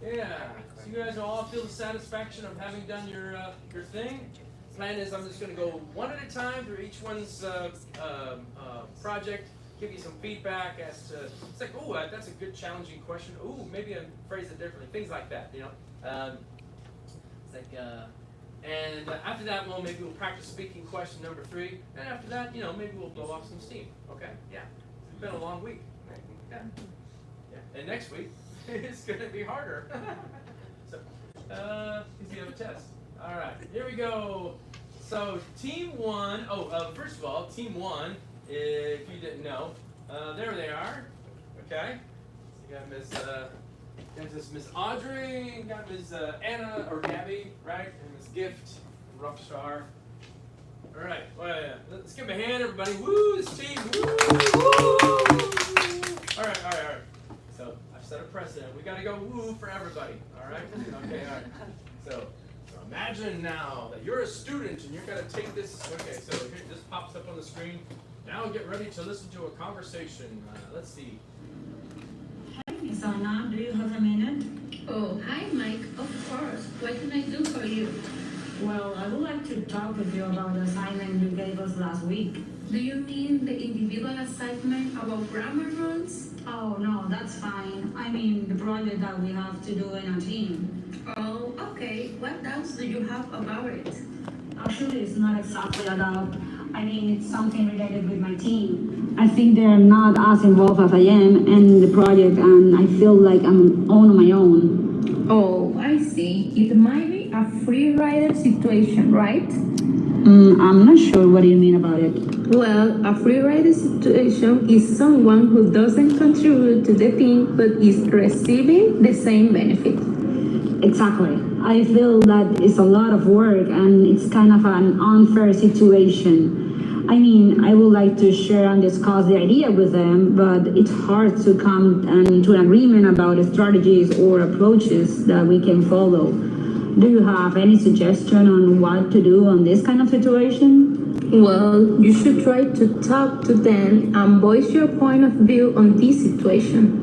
Yeah. So you guys all feel the satisfaction of having done your thing. Plan is I'm just going to go one at a time through each one's project, give you some feedback as to, it's like, oh, that's a good challenging question. Oh, maybe I phrase it differently. Things like that, you know. It's like, and after that, well, maybe we'll practice speaking question number 3. And after that, you know, maybe we'll blow off some steam. Okay? Yeah. It's been a long week. Yeah. Yeah. And next week, it's going to be harder. So, because you have a test. All right, here we go. So, team 1, first of all, team 1, if you didn't know, there they are. Okay? So you got Miss Audrey, got Miss Anna, or Gabby, right? And Miss Gift, and Rockstar. All right, well, let's give a hand, everybody. Woo, this team, woo! All right. So, I've set a precedent. We got to go woo for everybody, all right? Okay, all right. So imagine now that you're a student and you're going to take this. Okay, so here, this pops up on the screen. Now get ready to listen to a conversation. Let's see. Hi, Miss Anna. Do you have a minute? Oh, hi, Mike. Of course. What can I do for you? Well, I would like to talk with you about the assignment you gave us last week. Do you mean the individual assignment about grammar rules? Oh, no, that's fine. I mean, the project that we have to do in a team. Oh, okay. What doubts do you have about it? Actually, it's not exactly a doubt. I mean, it's something related with my team. I think they're not as involved as I am in the project, and I feel like I'm on my own. Oh, I see. It might be a free rider situation, right? I'm not sure what do you mean about it. Well, a free rider situation is someone who doesn't contribute to the team but is receiving the same benefit. Exactly. I feel that it's a lot of work and it's kind of an unfair situation. I mean, I would like to share and discuss the idea with them, but it's hard to come to an agreement about the strategies or approaches that we can follow. Do you have any suggestion on what to do on this kind of situation? Well, you should try to talk to them and voice your point of view on this situation.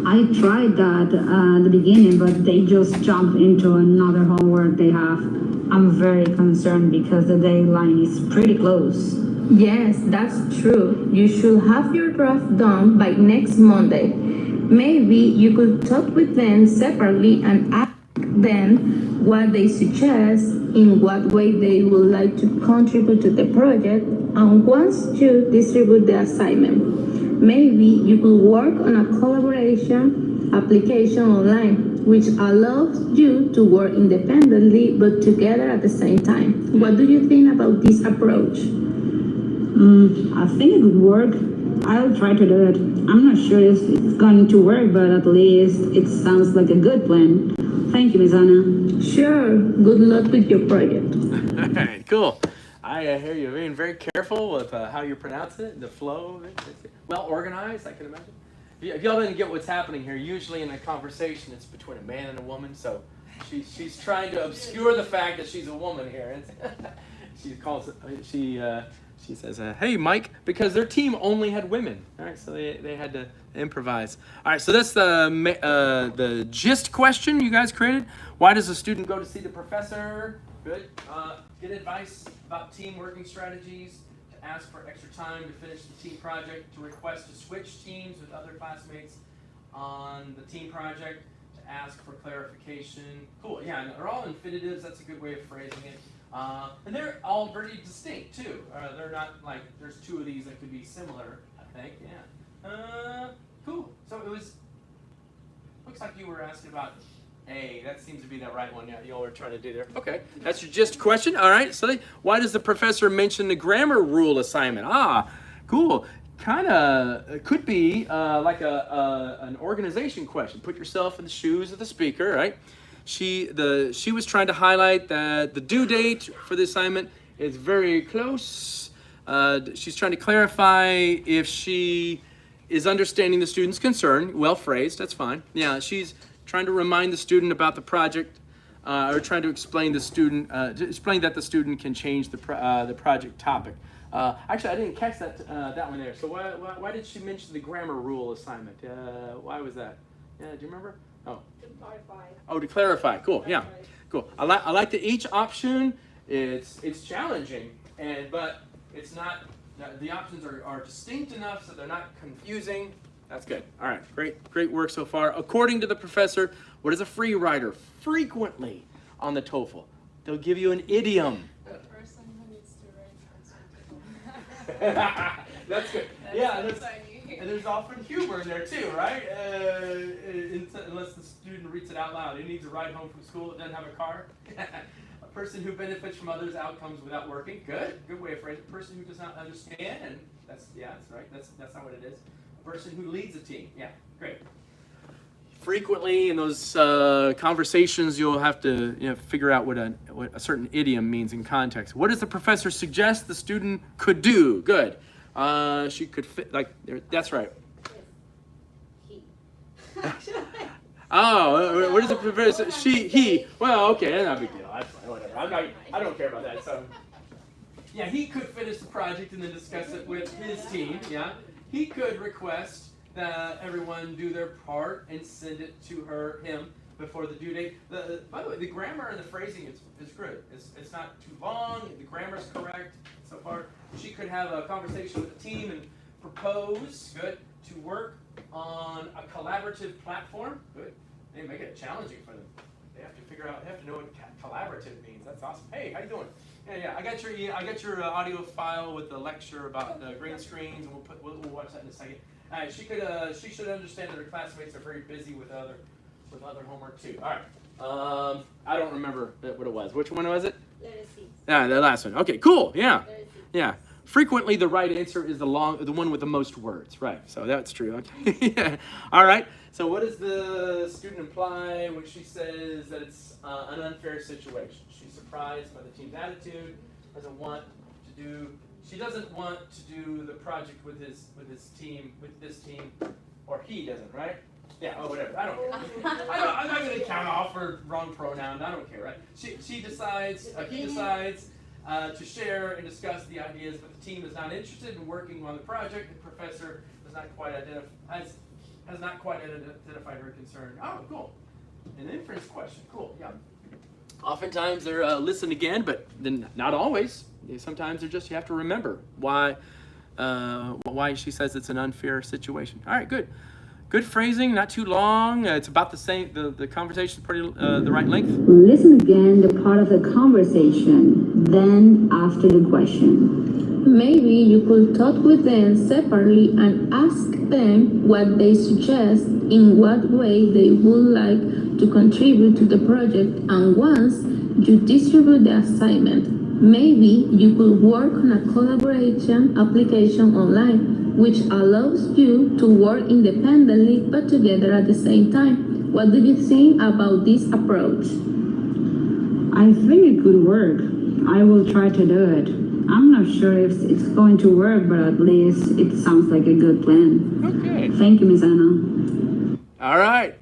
I tried that at the beginning, but they just jump into another homework they have. I'm very concerned because the deadline is pretty close. Yes, that's true. You should have your draft done by next Monday. Maybe you could talk with them separately and ask them what they suggest, in what way they would like to contribute to the project, and once you distribute the assignment, maybe you could work on a collaboration application online, which allows you to work independently but together at the same time. What do you think about this approach? I think it would work. I'll try to do it. I'm not sure if it's going to work, but at least it sounds like a good plan. Thank you, Ms. Anna. Sure. Good luck with your project. All right, cool. I hear you being very careful with how you pronounce it, the flow of it. It's well organized, I can imagine. If y'all didn't get what's happening here, usually in a conversation, it's between a man and a woman. So she's trying to obscure the fact that she's a woman here. She says, "Hey, Mike," because their team only had women. All right, so they had to improvise. All right, so that's the gist question you guys created. Why does a student go to see the professor? Good. Get advice about team working strategies, to ask for extra time to finish the team project, to request to switch teams with other classmates on the team project, to ask for clarification. Cool, yeah, and they're all infinitives. That's a good way of phrasing it. And they're all very distinct too. They're not like, there's 2 of these that could be similar, I think, yeah. Cool, so it was, looks like you were asking about A. That seems to be the right one, yeah, you all were trying to do there. Okay, that's your gist question, all right. So why does the professor mention the grammar rule assignment? Cool. Kind of could be like an organization question. Put yourself in the shoes of the speaker, right? She was trying to highlight that the due date for the assignment is very close. She's trying to clarify if she is understanding the student's concern. Well phrased, that's fine. Yeah, she's trying to remind the student about the project, or trying to explain that the student can change the project topic. Actually, I didn't catch that one there. So why did she mention the grammar rule assignment? Why was that? Yeah, do you remember? Oh. To clarify. Oh, to clarify. Cool. Yeah. Cool. I like that each option it's challenging, but it's not. The options are distinct enough so they're not confusing. That's good. All right. Great work so far. According to the professor, what is a free writer? Frequently on the TOEFL, they'll give you an idiom. The person who needs to write. That's good. And there's often humor in there too, right? Unless the student reads it out loud. He needs a ride home from school that doesn't have a car. A person who benefits from others' outcomes without working. Good way of phrasing it. A person who does not understand, and that's right. That's not what it is. A person who leads a team. Yeah, great. Frequently in those conversations, you'll have to figure out what a certain idiom means in context. What does the professor suggest the student could do? Good. She could fit that's right. He. Oh, what is the professor? He. Well, okay, that's not a big deal. That's fine, whatever. I don't care about that. So, yeah, he could finish the project and then discuss it with his team. Yeah, he could request that everyone do their part and send it to him before the due date. By the way, the grammar and the phrasing is good. It's not too long. The grammar is correct so far. She could have a conversation with the team and propose, to work on a collaborative platform. Good. They make it challenging for them. They have to know what collaborative means. That's awesome. Hey, how you doing? Yeah. I got your audio file with the lecture about green screens, and we'll watch that in a second. All right, she should understand that her classmates are very busy with other homework too. All right. I don't remember what it was. Which one was it? Letter C. Yeah, the last one. Okay, cool. Yeah. Letter C. Yeah. Frequently, the right answer is the one with the most words. Right. So that's true. Okay. Yeah. All right. So what does the student imply when she says that it's an unfair situation? She's surprised by the team's attitude. She doesn't want to do the project with this team, or he doesn't, right? Yeah, whatever. I don't care. I'm not going to count off her wrong pronoun. I don't care, right? He decides to share and discuss the ideas, but the team is not interested in working on the project. The professor has not quite identified her concern. Oh, cool. An inference question. Cool. Yeah. Oftentimes they're listen again, but then not always. Sometimes they're just you have to remember why she says it's an unfair situation. All right, good. Good phrasing, not too long. It's about the same. The conversation's pretty the right length. Listen again the part of the conversation, then after the question. Maybe you could talk with them separately and ask them what they suggest, in what way they would like to contribute to the project, and once you distribute the assignment, maybe you could work on a collaboration application online, which allows you to work independently but together at the same time. What do you think about this approach? I think it could work. I will try to do it. I'm not sure if it's going to work, but at least it sounds like a good plan. Okay. Thank you, Ms. Anna. All right.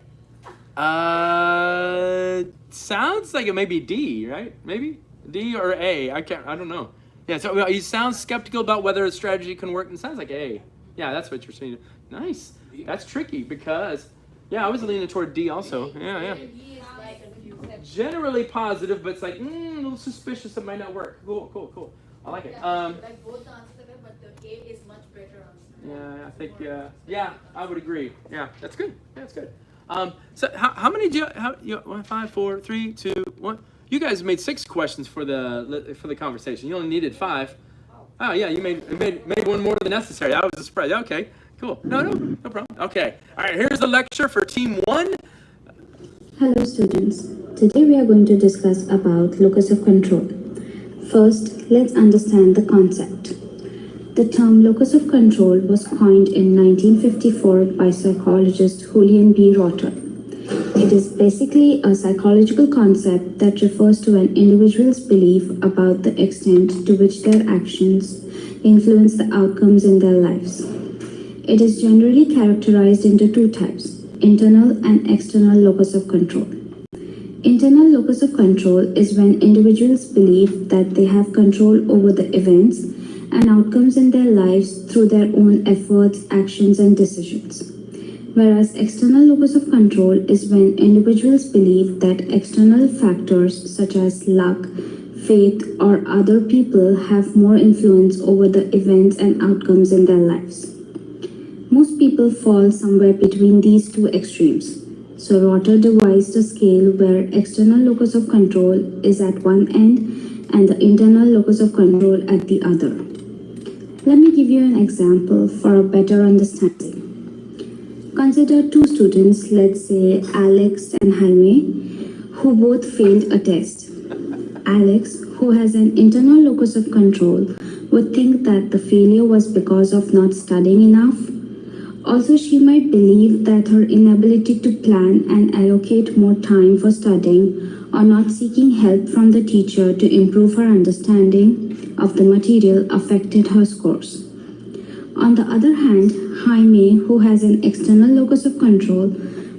Sounds like it may be D, right? Maybe D or A. I don't know. Yeah. So you sound skeptical about whether a strategy can work. It sounds like A. Yeah, that's what you're saying. Nice. That's tricky because I was leaning toward D also. Yeah. Generally positive, but it's like a little suspicious. It might not work. Cool. I like it. Like both the answers are good, but the A is much better answer. Yeah, I think. I would agree. Yeah, that's good. That's good. So how many do you? 1, 5, 4, 3, 2, 1. You guys made 6 questions for the conversation. You only needed 5. Oh yeah, you made one more than necessary. That was a surprise. Okay, cool. No problem. Okay. All right. Here's the lecture for Team 1. Hello students. Today we are going to discuss about locus of control. First, let's understand the concept. The term locus of control was coined in 1954 by psychologist Julian B. Rotter. It is basically a psychological concept that refers to an individual's belief about the extent to which their actions influence the outcomes in their lives. It is generally characterized into 2 types: internal and external locus of control. Internal locus of control is when individuals believe that they have control over the events and outcomes in their lives through their own efforts, actions, and decisions. whereas external locus of control is when individuals believe that external factors such as luck, faith, or other people have more influence over the events and outcomes in their lives. Most people fall somewhere between these two extremes. So Rotter devised a scale where external locus of control is at one end and the internal locus of control at the other. Let me give you an example for a better understanding. Consider two students, let's say Alex and Jaime, who both failed a test. Alex, who has an internal locus of control, would think that the failure was because of not studying enough. Also, she might believe that her inability to plan and allocate more time for studying or not seeking help from the teacher to improve her understanding of the material affected her scores. On the other hand, Jaime, who has an external locus of control,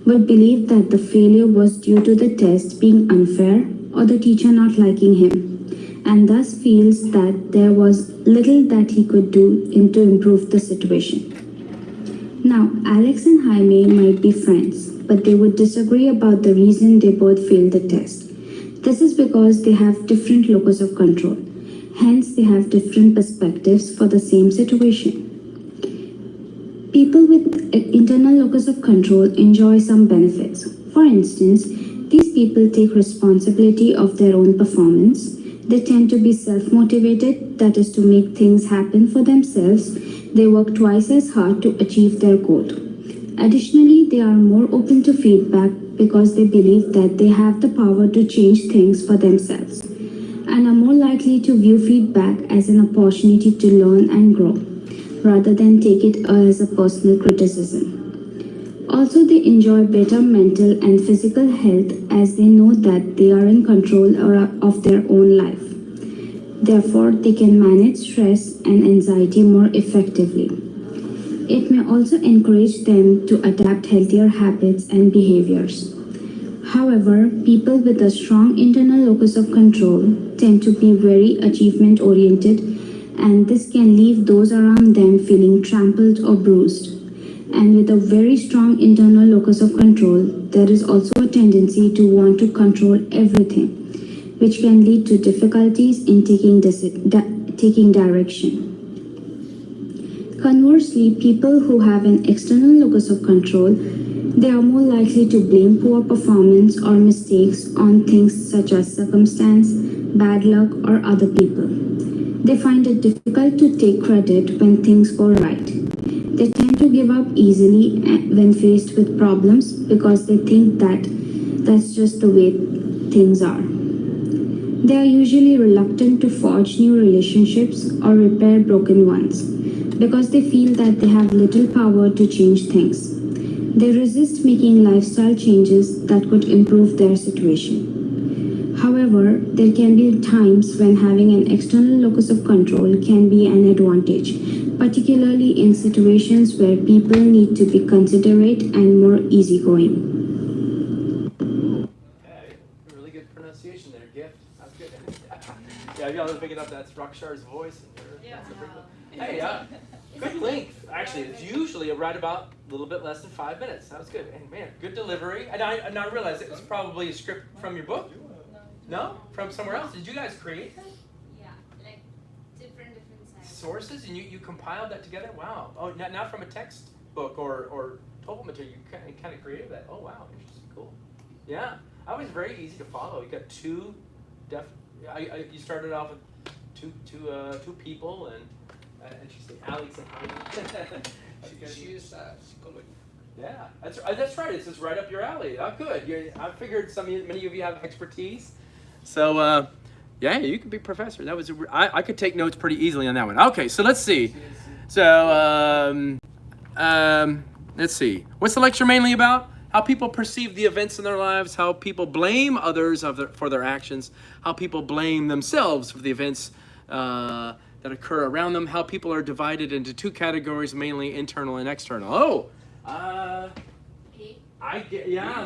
would believe that the failure was due to the test being unfair or the teacher not liking him, and thus feels that there was little that he could do to improve the situation. Now, Alex and Jaime might be friends, but they would disagree about the reason they both failed the test. This is because they have different locus of control. Hence, they have different perspectives for the same situation. People with internal locus of control enjoy some benefits. For instance, these people take responsibility of their own performance. They tend to be self-motivated, that is to make things happen for themselves. They work twice as hard to achieve their goal. Additionally, they are more open to feedback because they believe that they have the power to change things for themselves and are more likely to view feedback as an opportunity to learn and grow rather than take it as a personal criticism. Also, they enjoy better mental and physical health as they know that they are in control of their own life. Therefore, they can manage stress and anxiety more effectively. It may also encourage them to adapt healthier habits and behaviors. However, people with a strong internal locus of control tend to be very achievement oriented, and this can leave those around them feeling trampled or bruised. And with a very strong internal locus of control, there is also a tendency to want to control everything, which can lead to difficulties in taking direction. Conversely, people who have an external locus of control, they are more likely to blame poor performance or mistakes on things such as circumstance, bad luck, or other people. They find it difficult to take credit when things go right. They tend to give up easily when faced with problems because they think that that's just the way things are. They are usually reluctant to forge new relationships or repair broken ones because they feel that they have little power to change things. They resist making lifestyle changes that could improve their situation. However, there can be times when having an external locus of control can be an advantage, particularly in situations where people need to be considerate and more easygoing. Okay, really good pronunciation there, Gift. That's good. Yeah, y'all are picking up that's Rakshar's voice. Yeah. Hey, good length. Actually, it's usually right about a little bit less than 5 minutes. That was good. And man, good delivery. And I realized it was probably a script from your book. No? From somewhere else? Did you guys create that? Yeah, like different sides. Sources? And you compiled that together? Wow. Oh, not from a textbook or TOEFL material. You kind of created that. Oh, wow. Interesting. Cool. Yeah. That was very easy to follow. You got two you started off with two people and she said Alex and Jaime. She is psychology. Yeah, that's right. It's just right up your alley. Oh, good. I figured many of you have expertise. So, yeah, you could be professor. That was I could take notes pretty easily on that one. Okay, so let's see. So, let's see. What's the lecture mainly about? How people perceive the events in their lives, how people blame others for their actions, how people blame themselves for the events that occur around them, how people are divided into two categories, mainly internal and external. Oh, I'm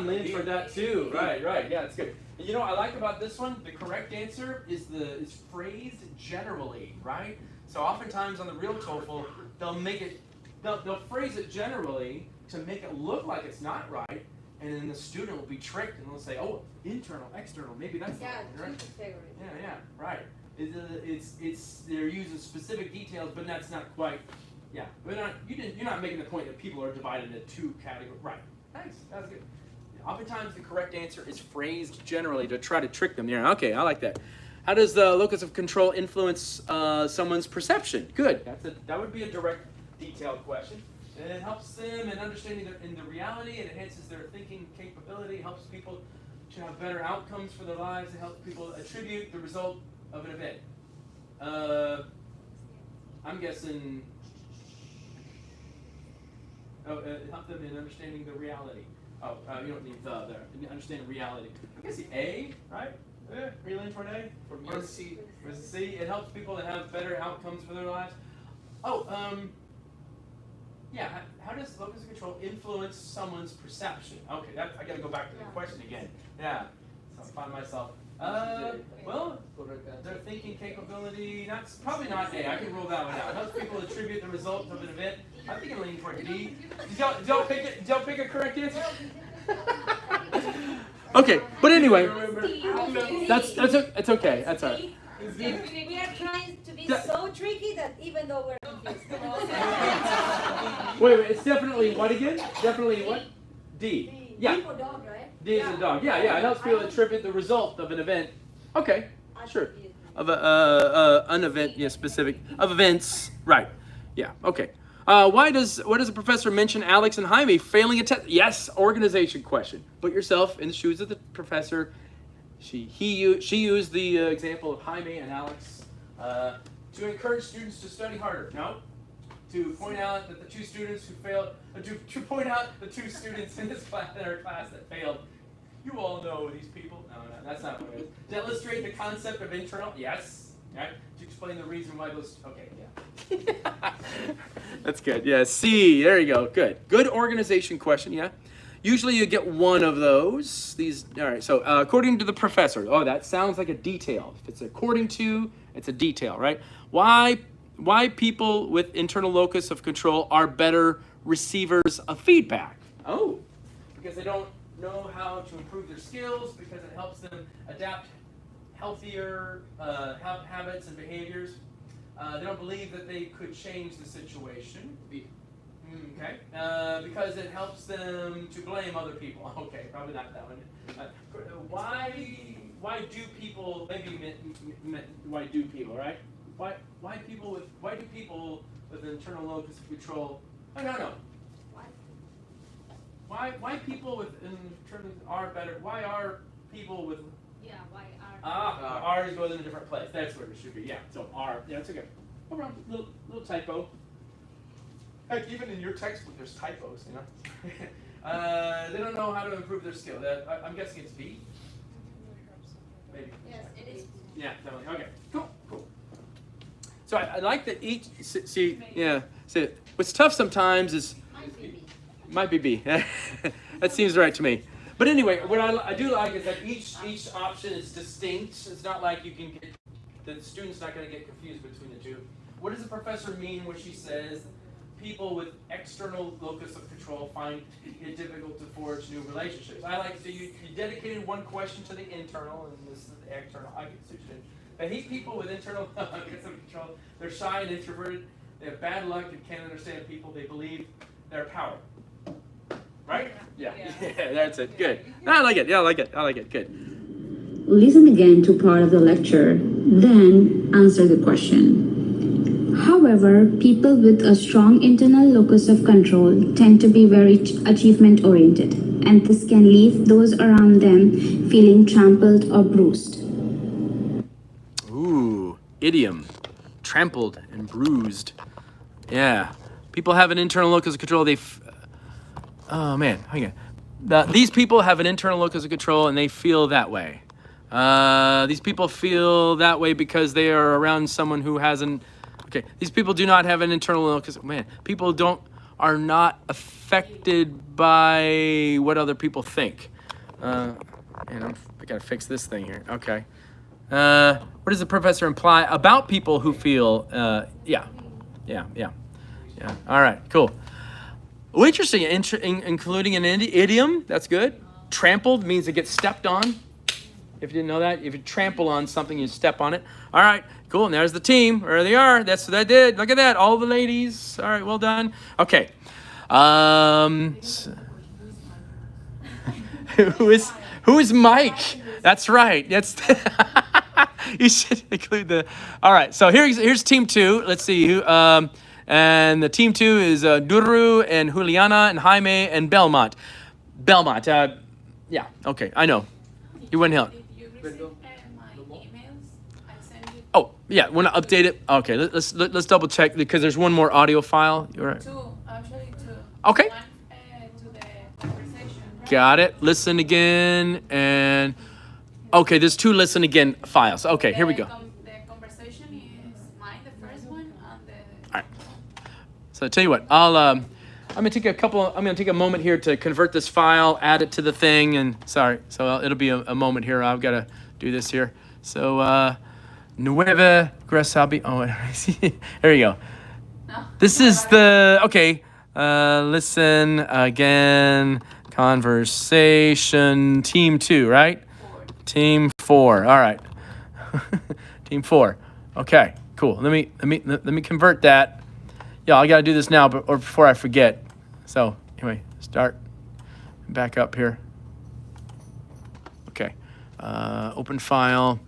leaning toward that too. Right, yeah, it's good. And you know what I like about this one? The correct answer is phrased generally, right? So oftentimes on the real TOEFL, they'll phrase it generally to make it look like it's not right, and then the student will be tricked and they'll say, oh, internal, external, maybe that's the right. Yeah, right. They're using specific details, but that's not quite. Yeah, but you're not making the point that people are divided into two categories. Right. Thanks. That's good. Oftentimes the correct answer is phrased generally to try to trick them. Yeah. Okay, I like that. How does the locus of control influence someone's perception? Good. That would be a direct, detailed question. And it helps them in understanding in the reality. It enhances their thinking capability. Helps people to have better outcomes for their lives. It helps people attribute the result of an event. I'm guessing. Help them in understanding the reality. You don't need the understanding reality. I'm guessing A, right? Are you leaning toward A? Or C? Or C? It helps people to have better outcomes for their lives. Yeah. How does locus of control influence someone's perception? Okay, I got to go back to the question again. Yeah. So I find myself. Well, their thinking capability. That's probably not A. I can rule that one out. It helps people attribute the result of an event. I think I'm leaning toward D. Did y'all pick a correct answer? Okay, but anyway, it's okay. That's all right. We are trying to be so tricky that even though we're confused. Wait, it's definitely what again? Definitely what? D. Yeah. D for dog, right? D is a dog. Yeah. It helps people attribute the result of an event. Okay, sure. Of an event, specific of events. Right. Yeah. Okay. What does a professor mention Alex and Jaime failing a test? Yes, organization question. Put yourself in the shoes of the professor. She used the example of Jaime and Alex to encourage students to study harder. No, to point out that the two students who failed, to point out the two students in this class that failed. You all know these people. No, that's not what it is. To illustrate the concept of internal. Yes. Right? To explain the reason why those. Okay. Yeah. That's good. Yeah. C. There you go. Good organization question. Yeah. Usually you get one of those. All right. So according to the professor. Oh, that sounds like a detail. If it's according to, it's a detail, right? Why people with internal locus of control are better receivers of feedback? Oh, because they don't know how to improve their skills. Because it helps them adapt healthier habits and behaviors. They don't believe that they could change the situation. Okay. Because it helps them to blame other people. Okay, probably not that one. Why do people? Maybe why do people? Right? Why do people with internal locus of control? No. Why people with internal are better? Why are people with? Yeah. Why are? R goes in a different place. That's where it should be. Yeah. So R. Yeah, it's okay. No problem. Little typo. Heck, even in your textbook, there's typos, They don't know how to improve their skill. I'm guessing it's B? Maybe. Yes, it is. Yeah, definitely. Okay, cool. So I like that each, see, what's tough sometimes is, might be B. That seems right to me. But anyway, what I do like is that each option is distinct. It's not like you can get, the student's not going to get confused between the two. What does the professor mean when she says people with external locus of control find it difficult to forge new relationships? I like, so you dedicated one question to the internal and this is the external. I get suited. I hate people with internal locus of control. They're shy and introverted. They have bad luck and can't understand people. They believe their power. Right? Yeah, that's it. Good. I like it. Yeah, I like it. Good. Listen again to part of the lecture, then answer the question. However, people with a strong internal locus of control tend to be very achievement-oriented, and this can leave those around them feeling trampled or bruised. Ooh, idiom. Trampled and bruised. Yeah. People have an internal locus of control. Oh, man. Hang on. These people have an internal locus of control, and they feel that way. These people feel that way because they are around someone who hasn't. Okay, these people do not have an internal locus. Man, people are not affected by what other people think. I gotta fix this thing here. Okay. What does the professor imply about people who feel? Yeah. All right, cool. Oh, interesting. Including an idiom. That's good. Trampled means it gets stepped on. If you didn't know that, if you trample on something, you step on it. All right, cool. And there's the team. There they are. That's what I did. Look at that. All the ladies. All right, well done. Okay. Who is Mike? That's right. That's you should include the. All right. So here's team 2. Let's see who. And the team 2 is Duru and Juliana and Jaime and Belmont. Belmont. Yeah. Okay. I know. You wouldn't help. Did you receive my emails? I sent you Oh yeah. Want to update it? Okay. Let's double check because there's one more audio file. You're right. 2, actually 2. Okay. One to the conversation. Right? Got it. Listen again and. Okay, there's 2 listen again files. Okay, here we go. The conversation is mine, the first one, and the. All right. So I tell you what, I'm gonna take a moment here to convert this file, add it to the thing, and sorry, so it'll be a moment here. I've got to do this here. So nueve grasabi. Oh, there you go. No. This is the okay. Listen again. Conversation team 2, right? Team 4. All right. Team 4. Okay. Cool. Let me convert that. Yeah, I got to do this now, or before I forget. So anyway, start. Back up here. Okay. Open file.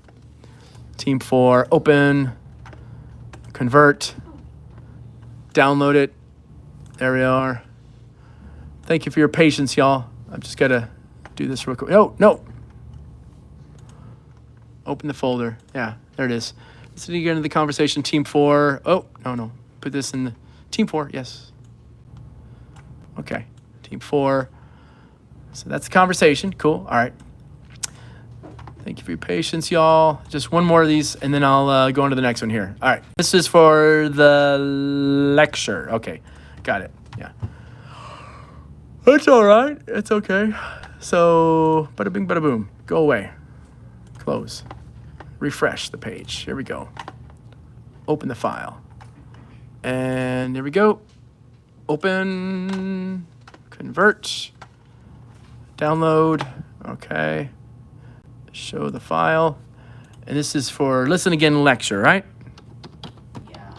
Team 4. Open. Convert. Download it. There we are. Thank you for your patience, y'all. I've just got to do this real quick. No. Open the folder. Yeah, there it is. Let's get into the conversation. Team 4. Oh, no. Put this in the Team 4. Yes. Okay. Team 4. So that's the conversation. Cool. All right. Thank you for your patience, y'all. Just one more of these, and then I'll go on to the next one here. All right. This is for the lecture. Okay. Got it. Yeah. That's all right. It's okay. So, bada bing, bada boom. Go away. Close. Refresh the page. Here we go. Open the file. And there we go. Open. Convert. Download. Okay. Show the file. And this is for listen again lecture, right? Yeah.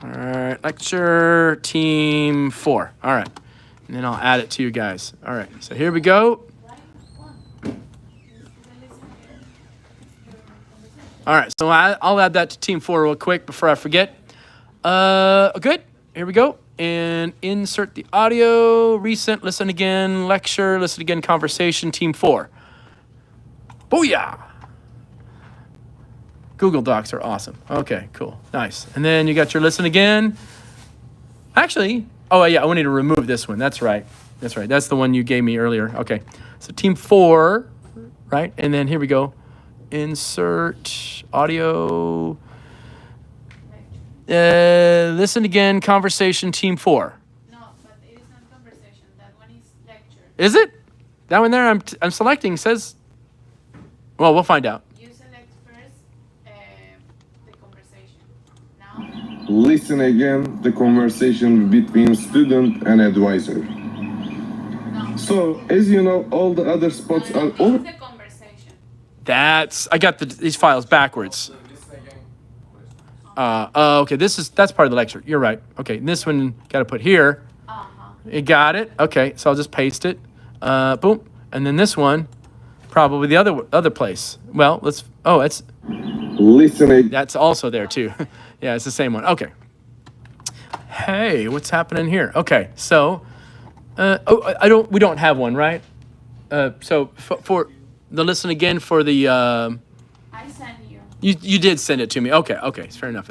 All right. Lecture team 4. All right. And then I'll add it to you guys. All right. So here we go. All right, so I'll add that to Team 4 real quick before I forget. Good. Here we go. And insert the audio. Recent. Listen again. Lecture. Listen again. Conversation. Team 4. Booyah! Google Docs are awesome. Okay, cool. Nice. And then you got your listen again. Actually, oh, yeah, I need to remove this one. That's right. That's the one you gave me earlier. Okay. So Team 4, right? And then here we go. Insert audio. Listen again. Conversation. Team 4. No, but it is not conversation. That one is lecture. Is it? That one there I'm selecting says. Well, we'll find out. You select first the conversation. Now. Listen again the conversation between student and advisor. No. So, as you know, all the other spots are It's all. the conversation. I got these files backwards. Okay, that's part of the lecture. You're right. Okay, this one got to put here. You got it. Okay, so I'll just paste it. Boom, and then this one, probably the other place. Well, it's Listening. that's also there too. Yeah, it's the same one. Okay. Hey, what's happening here? Okay, so we don't have one, right? So for the listen again for the. I sent you. You did send it to me. Okay, it's fair enough.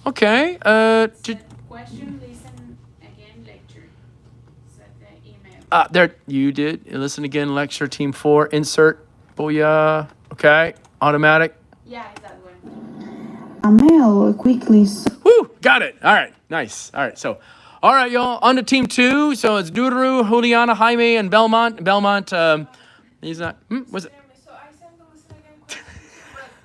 Okay. Question, listen again, lecture. Set the email. There you did. Listen again, lecture team 4. Insert. Booyah. Okay. Automatic. Yeah, it's that one. Amel quickly. Woo! Got it. All right. Nice. All right. So, all right, y'all. On to team 2. So it's Duru, Juliana, Jaime, and Belmont. Belmont. He's not. Was it? So I sent the listen again question,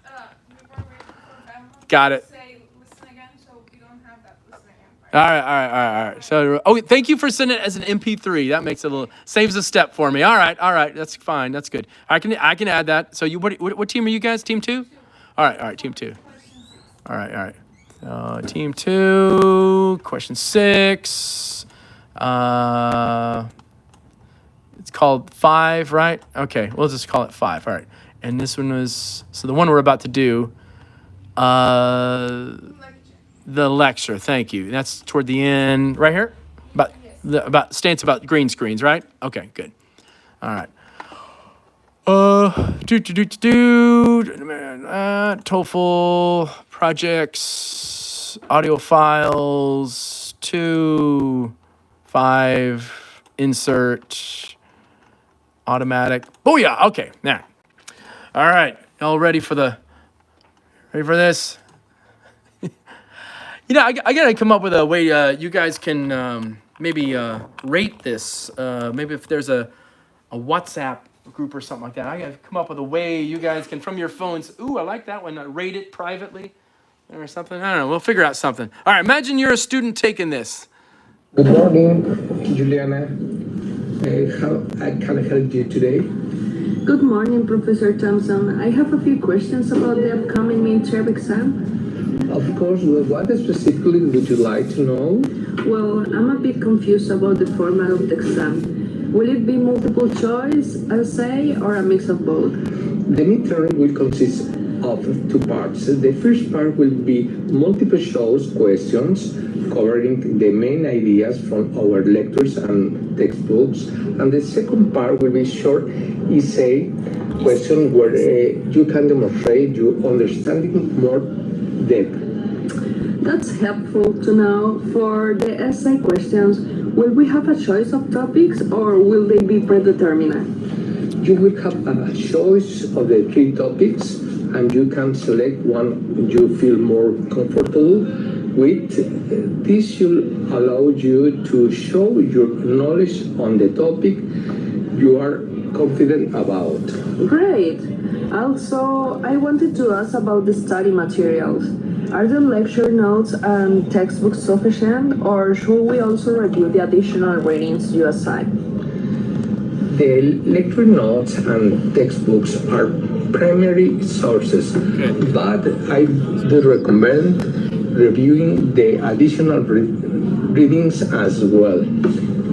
but we were waiting for them Got it. to say listen again, so we don't have that listen again All right. So, thank you for sending it as an MP3. That makes it a little, saves a step for me. All right. That's fine. That's good. I can add that. So what team are you guys? Team 2? All right, team 2. All right. Team 2, question 6. It's called 5, right? Okay, we'll just call it 5. All right. And this one was, so the one we're about to do, the lecture. Thank you. That's toward the end, right here. About stance about green screens, right? Okay, good. All right. TOEFL projects, audio files, 2, 5, insert, automatic. Oh yeah, okay. Now, all right. Y'all ready for this? I gotta come up with a way you guys can maybe rate this. Maybe if there's a WhatsApp group or something like that. I gotta come up with a way you guys can, from your phones. Ooh, I like that one. Rate it privately or something. I don't know. We'll figure out something. All right. Imagine you're a student taking this. Good morning, Juliana. How can I help you today? Good morning, Professor Thompson. I have a few questions about the upcoming midterm exam. Of course, what specifically would you like to know? Well, I'm a bit confused about the format of the exam. Will it be multiple choice, essay, or a mix of both? The midterm will consist of 2 parts. The first part will be multiple choice questions covering the main ideas from our lectures and textbooks, and the second part will be short essay question where you can demonstrate your understanding more depth. That's helpful to know. For the essay questions, will we have a choice of topics or will they be predetermined? You will have a choice of the 3 topics, and you can select one you feel more comfortable with. This should allow you to show your knowledge on the topic you are confident about. Great. Also, I wanted to ask about the study materials. Are the lecture notes and textbooks sufficient, or should we also review the additional readings you assign? The lecture notes and textbooks are primary sources, but I do recommend reviewing the additional readings as well.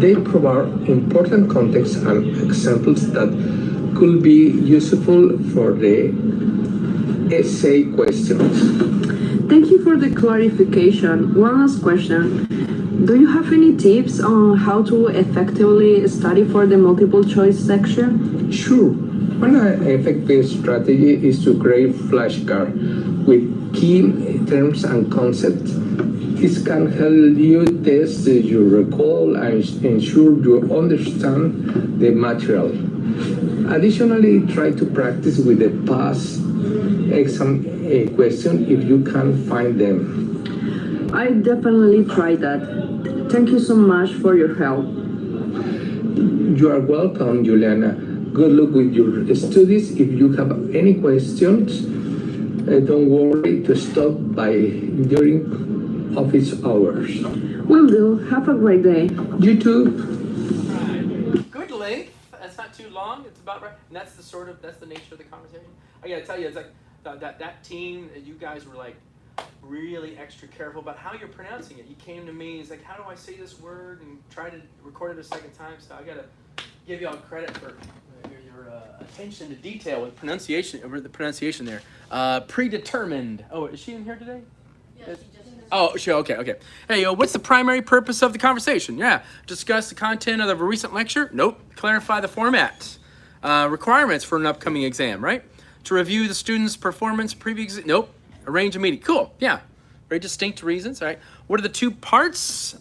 They provide important context and examples that could be useful for the essay questions. Thank you for the clarification. One last question. Do you have any tips on how to effectively study for the multiple choice section? Sure. One effective strategy is to create flashcards with key terms and concepts. This can help you test your recall and ensure you understand the material. Additionally, try to practice with the past exam question if you can find them. I definitely try that. Thank you so much for your help. You are welcome, Juliana. Good luck with your studies. If you have any questions, don't worry to stop by during office hours. Will do. Have a great day. You too. Right. Good length. That's not too long. It's about right. And that's the nature of the conversation. I gotta tell you, it's like that team, you guys were like really extra careful about how you're pronouncing it. You came to me, it's like, how do I say this word? And try to record it a second time. So I gotta give y'all credit for your attention to detail with pronunciation, over the pronunciation there. Predetermined. Oh, is she in here today? Yeah, okay. Hey, what's the primary purpose of the conversation? Yeah, discuss the content of a recent lecture? Nope. Clarify the format. Requirements for an upcoming exam, right? To review the student's performance previous. Nope. Arrange a meeting. Cool. Yeah. Very distinct reasons. All right. What are the 2 parts?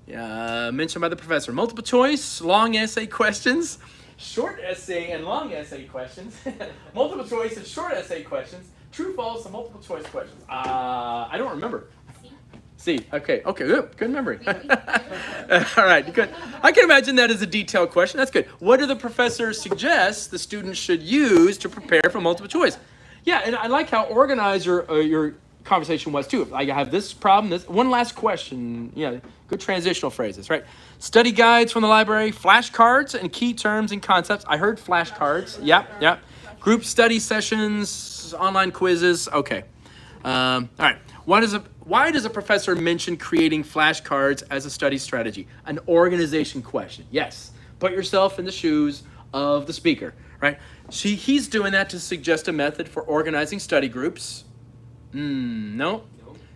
Mentioned by the professor. Multiple choice, long essay questions, short essay and long essay questions, multiple choice and short essay questions, true, false, and multiple choice questions. I don't remember. C. Okay, good memory. All right, good. I can imagine that as a detailed question. That's good. What do the professors suggest the students should use to prepare for multiple choice? Yeah, and I like how organized your conversation was too. Like I have this problem, this one last question. Yeah, good transitional phrases, right? Study guides from the library, flashcards and key terms and concepts. I heard flashcards. Yep. Group study sessions, online quizzes. Okay. All right. Why does a professor mention creating flashcards as a study strategy? An organization question. Yes. Put yourself in the shoes of the speaker, right? He's doing that to suggest a method for organizing study groups. No.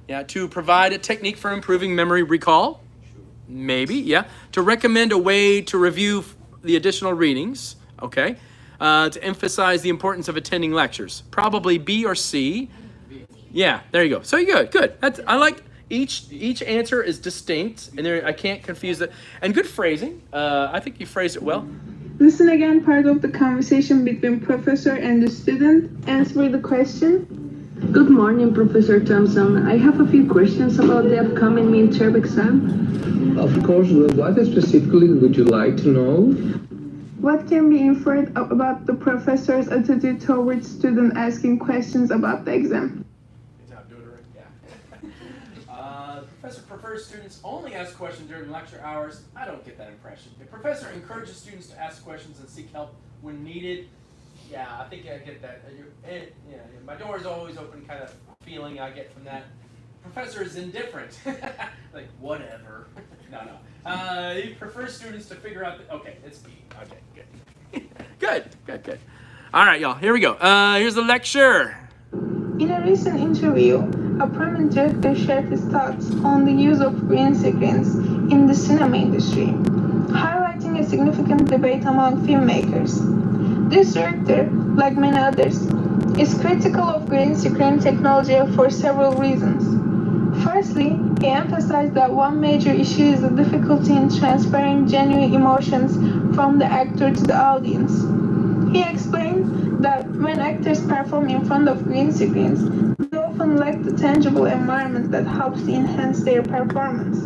Yeah, to provide a technique for improving memory recall. Maybe, yeah. To recommend a way to review the additional readings. Okay. To emphasize the importance of attending lectures. Probably B or C. Yeah, there you go. So you're good. I like each answer is distinct, and I can't confuse it. And good phrasing. I think you phrased it well. Listen again, part of the conversation between professor and the student. Answer the question. Good morning, Professor Thompson. I have a few questions about the upcoming midterm exam. Of course, what specifically would you like to know? What can be inferred about the professor's attitude towards students asking questions about the exam? The professor prefers students only ask questions during lecture hours. I don't get that impression. The professor encourages students to ask questions and seek help when needed. Yeah, I think I get that. My door is always open kind of feeling I get from that. Professor is indifferent. Like, whatever. No. He prefers students to figure out okay, it's B. Okay, good. Good. All right, y'all, here we go. Here's the lecture. In a recent interview, a prominent director shared his thoughts on the use of green screens in the cinema industry, highlighting a significant debate among filmmakers. This director, like many others, is critical of green screen technology for several reasons. Firstly, he emphasized that one major issue is the difficulty in transferring genuine emotions from the actor to the audience. He explained that when actors perform in front of green screens, they often lack the tangible environment that helps to enhance their performance.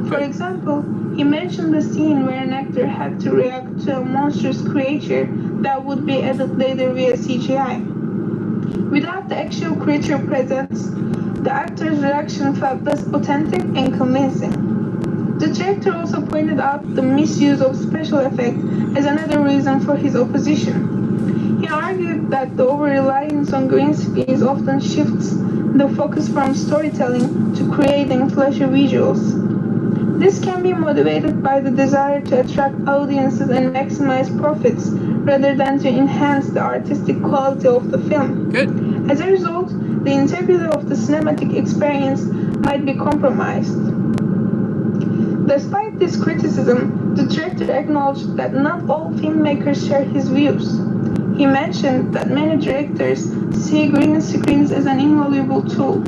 For example, he mentioned the scene where an actor had to react to a monstrous creature that would be added later via CGI. Without the actual creature presence, the actor's reaction felt less authentic and convincing. The director also pointed out the misuse of special effects as another reason for his opposition. He argued that the over-reliance on green screens often shifts the focus from storytelling to creating flashy visuals. This can be motivated by the desire to attract audiences and maximize profits rather than to enhance the artistic quality of the film. Good. As a result, the integrity of the cinematic experience might be compromised. Despite this criticism, the director acknowledged that not all filmmakers share his views. He mentioned that many directors see green screens as an invaluable tool.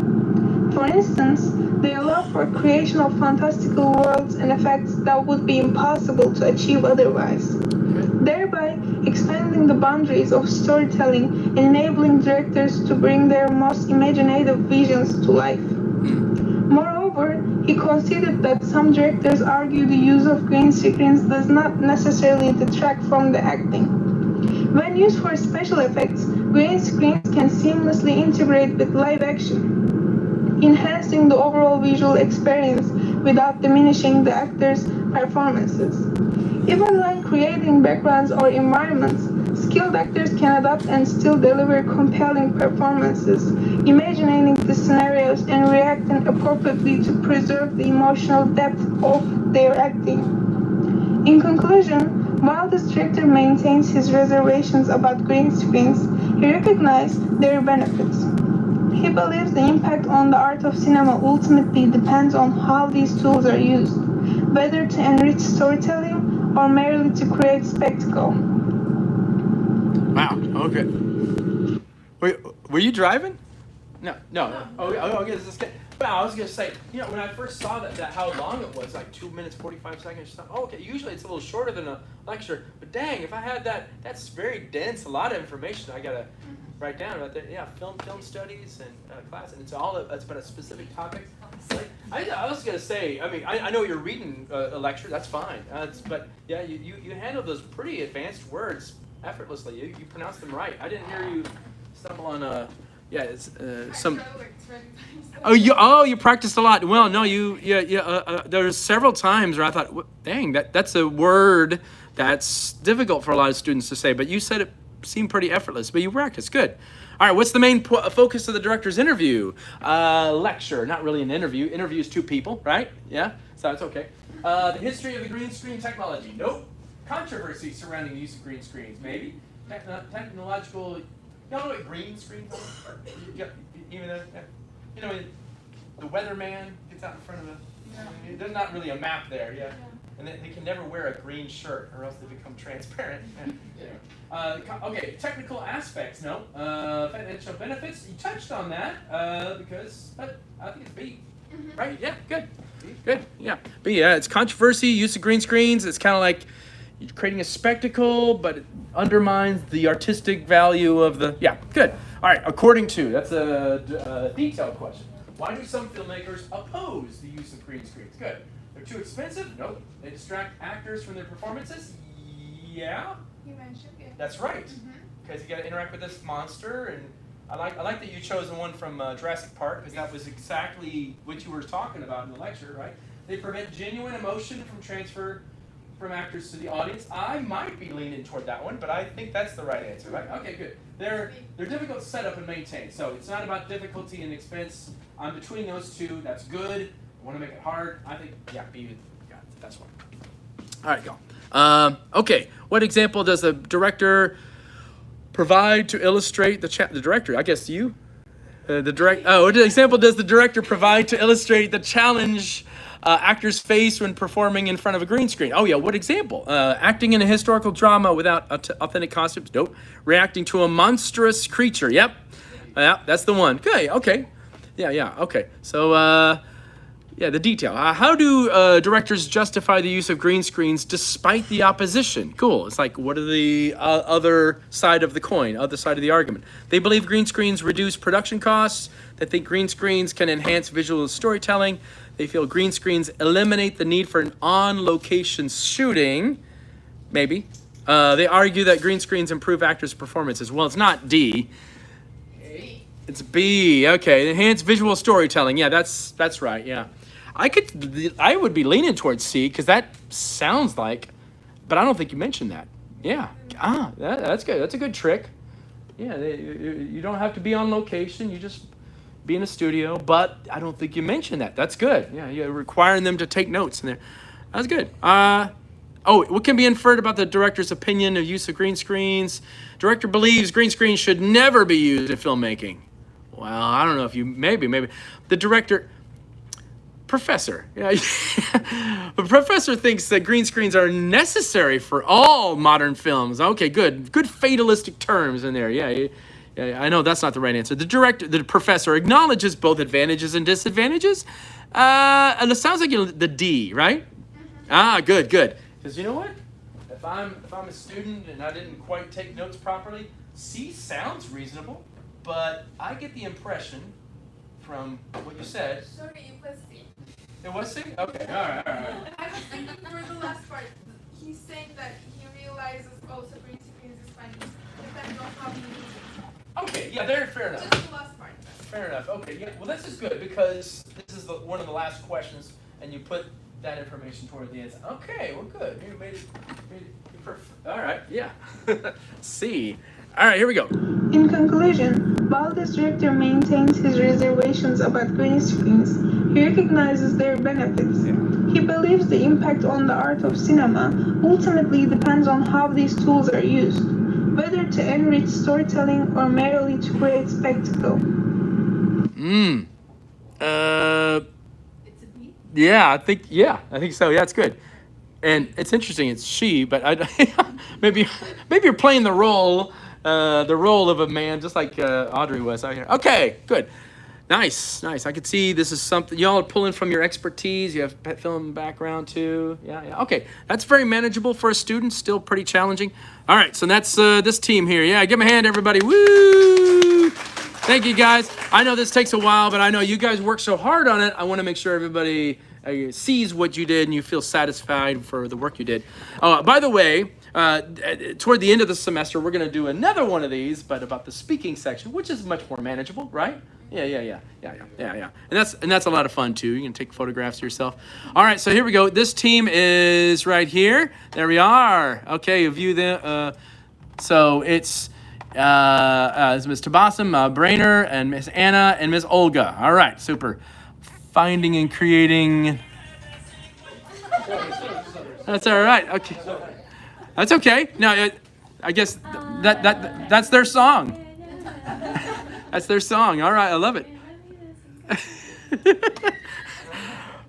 For instance, they allow for creation of fantastical worlds and effects that would be impossible to achieve otherwise, thereby expanding the boundaries of storytelling and enabling directors to bring their most imaginative visions to life. Moreover, he conceded that some directors argue the use of green screens does not necessarily detract from the acting. When used for special effects, green screens can seamlessly integrate with live action, enhancing the overall visual experience without diminishing the actors' performances. Even when creating backgrounds or environments, skilled actors can adapt and still deliver compelling performances, imagining the scenarios and reacting appropriately to preserve the emotional depth of their acting. In conclusion, while the director maintains his reservations about green screens, he recognized their benefits. He believes the impact on the art of cinema ultimately depends on how these tools are used, whether to enrich storytelling or merely to create spectacle. Wow. Okay. Were you driving? No. Oh, okay. Wow, I was gonna say, when I first saw that how long it was, like 2 minutes 45 seconds. Oh, okay. Usually it's a little shorter than a lecture, but dang, if I had that, that's very dense. A lot of information I gotta write down about that. Yeah, film studies and class, and it's been a specific topic. Like, I was gonna say, I know you're reading a lecture. That's fine. But yeah, you handle those pretty advanced words effortlessly. You pronounce them right. I didn't hear you stumble on Yeah, it's some. Oh, you practiced a lot. Well, no, there's several times where I thought, dang, that's a word that's difficult for a lot of students to say. But you said it seemed pretty effortless. But you practiced, good. All right, what's the main focus of the director's interview? Lecture, not really an interview. Interviews two people, right? Yeah, so it's okay. The history of the green screen technology. Nope. Controversy surrounding the use of green screens. Maybe. Technological. Y'all know what green screens are? Even though, you know, the weatherman gets out in front of there's not really a map there, yeah. And they can never wear a green shirt or else they become transparent. Okay, technical aspects, no. Financial benefits, you touched on that but I think it's B, right? Yeah, good. Good, yeah. B, yeah, it's controversy, use of green screens. It's kind of like you're creating a spectacle, but it undermines the artistic value of the, yeah, good. All right, according to, that's a detailed question. Why do some filmmakers oppose the use of green screens? Good. They're too expensive? Nope. They distract actors from their performances? Yeah. You mentioned it. That's right. Because you got to interact with this monster, and I like that you chose the one from Jurassic Park, because that was exactly what you were talking about in the lecture, right? They prevent genuine emotion from transfer from actors to the audience. I might be leaning toward that one, but I think that's the right answer, right? Okay, good. They're difficult to set up and maintain, so it's not about difficulty and expense. I'm between those two. That's good. I want to make it hard. I think, yeah, B, yeah, that's one. All right, go. Okay, what example does the director provide to illustrate the director? I guess you. What example does the director provide to illustrate the challenge actors face when performing in front of a green screen? Oh yeah, what example? Acting in a historical drama without authentic costumes? Nope. Reacting to a monstrous creature? Yep. Yeah, that's the one. Okay. Yeah, okay. So, yeah, the detail. How do directors justify the use of green screens despite the opposition? Cool. It's like, what are the other side of the coin, other side of the argument? They believe green screens reduce production costs. They think green screens can enhance visual storytelling. They feel green screens eliminate the need for an on-location shooting. Maybe. They argue that green screens improve actors' performances. Well, it's not D. It's B. Okay, enhanced visual storytelling. Yeah, that's right. Yeah, I would be leaning towards C because that sounds like, but I don't think you mentioned that. Yeah. That's good. That's a good trick. Yeah, you don't have to be on location. You just be in a studio. But I don't think you mentioned that. That's good. Yeah, you're requiring them to take notes in there. That's good. What can be inferred about the director's opinion of use of green screens? Director believes green screens should never be used in filmmaking. Well, I don't know if you, maybe. The director, professor. Yeah. The professor thinks that green screens are necessary for all modern films. Okay, good. Good fatalistic terms in there. Yeah, I know that's not the right answer. The professor acknowledges both advantages and disadvantages. And it sounds like the D, right? Good. Because you know what? If I'm a student and I didn't quite take notes properly, C sounds reasonable. But I get the impression from what you said. Sorry, it was C. It was C? Okay, all right. I was thinking for the last part. He's saying that he realizes also green screens is fine. Depends on how you use it. Okay, yeah, very fair enough. Just the last part. Fair enough. Okay, yeah. Well, this is good because this is one of the last questions, and you put that information toward the end. Okay, well, good. You made it perfect. All right, yeah. C. All right, here we go. In conclusion, while this director maintains his reservations about green screens, he recognizes their benefits. He believes the impact on the art of cinema ultimately depends on how these tools are used, whether to enrich storytelling or merely to create spectacle. It's a B? Yeah, I think so. Yeah, it's good. And it's interesting, it's she, but maybe you're playing the role of a man, just like Audrey was out here. Okay, good. Nice. I could see this is something, y'all are pulling from your expertise. You have pet film background too. Yeah. Okay, that's very manageable for a student, still pretty challenging. All right, so that's this team here. Yeah, give them a hand, everybody. Woo! Thank you, guys. I know this takes a while, but I know you guys work so hard on it. I want to make sure everybody sees what you did and you feel satisfied for the work you did. By the way, toward the end of the semester, we're going to do another one of these, but about the speaking section, which is much more manageable, right? Yeah. And that's a lot of fun too. You can take photographs of yourself. All right, so here we go. This team is right here. There we are. Okay, you view them. So it's Ms. Tabassum, Brainer, and Miss Anna, and Miss Olga. All right, super. Finding and creating. That's all right. Okay, that's okay. Now, I guess that's their song. That's their song. All right, I love it.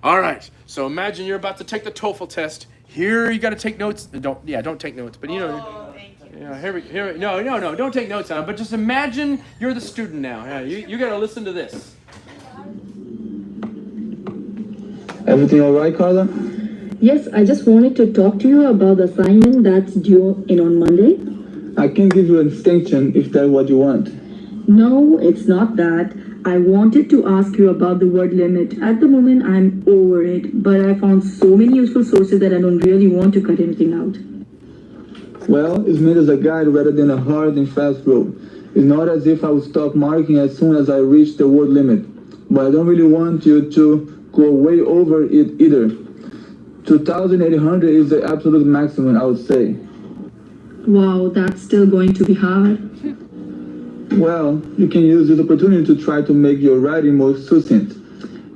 All right. So imagine you're about to take the TOEFL test. Here you got to take notes. Don't take notes. But you know. Yeah. Here. No. Don't take notes on it. But just imagine you're the student now. Yeah. You got to listen to this. Everything all right, Carla? Yes, I just wanted to talk to you about the assignment that's due in on Monday. I can give you an extension if that's what you want. No, it's not that. I wanted to ask you about the word limit. At the moment, I'm over it, but I found so many useful sources that I don't really want to cut anything out. Well, it's meant as a guide rather than a hard and fast rule. It's not as if I would stop marking as soon as I reach the word limit, but I don't really want you to go way over it either. 2,800 is the absolute maximum, I would say. Wow, that's still going to be hard. Well, you can use this opportunity to try to make your writing more succinct.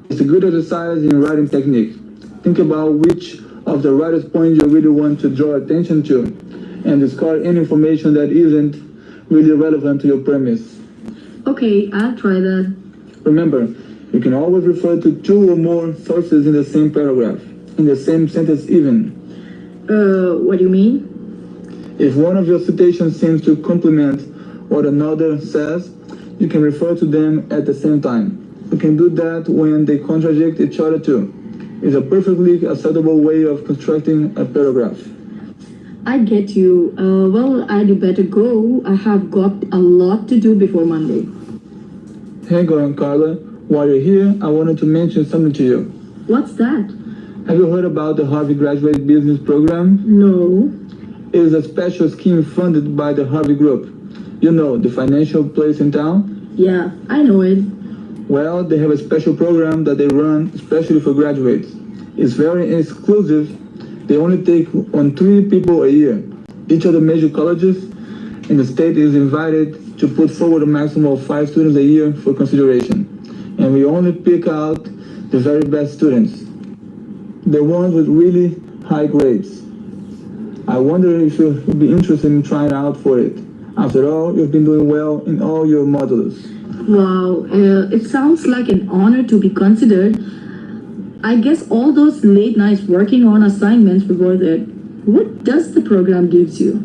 It's a good exercise in writing technique. Think about which of the writer's points you really want to draw attention to, and discard any information that isn't really relevant to your premise. Okay, I'll try that. Remember, you can always refer to two or more sources in the same paragraph, in the same sentence even. What do you mean? If one of your citations seems to complement what another says, you can refer to them at the same time. You can do that when they contradict each other too. It's a perfectly acceptable way of constructing a paragraph. I get you. Well, I'd better go. I have got a lot to do before Monday. Hang on, Carla. While you're here, I wanted to mention something to you. What's that? Have you heard about the Harvard Graduate Business Program? No. It is a special scheme funded by the Harvard Group. You know, the financial place in town? Yeah, I know it. Well, they have a special program that they run especially for graduates. It's very exclusive. They only take on 3 people a year. Each of the major colleges in the state is invited to put forward a maximum of 5 students a year for consideration. And we only pick out the very best students, the ones with really high grades. I wonder if you'd be interested in trying out for it. After all, you've been doing well in all your modules. Wow, it sounds like an honor to be considered. I guess all those late nights working on assignments were worth it. What does the program gives you?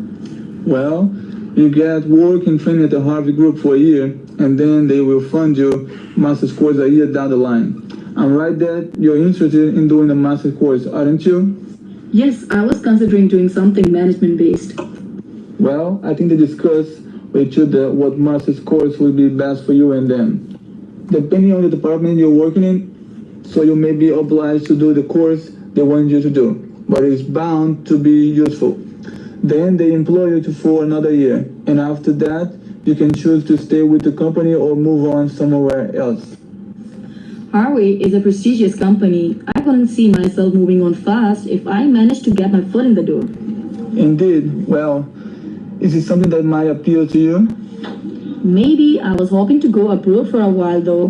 Well, you get work and training at the Harvard Group for a year, and then they will fund your master's course a year down the line. I'm right that you're interested in doing a master's course, aren't you? Yes, I was considering doing something management-based. Well, I think they discussed with you what master's course will be best for you and them. Depending on the department you're working in, so you may be obliged to do the course they want you to do, but it's bound to be useful. Then they employ you for another year, and after that, you can choose to stay with the company or move on somewhere else. Harvard is a prestigious company. I couldn't see myself moving on fast if I managed to get my foot in the door. Indeed. Well, is it something that might appeal to you? Maybe. I was hoping to go abroad for a while though.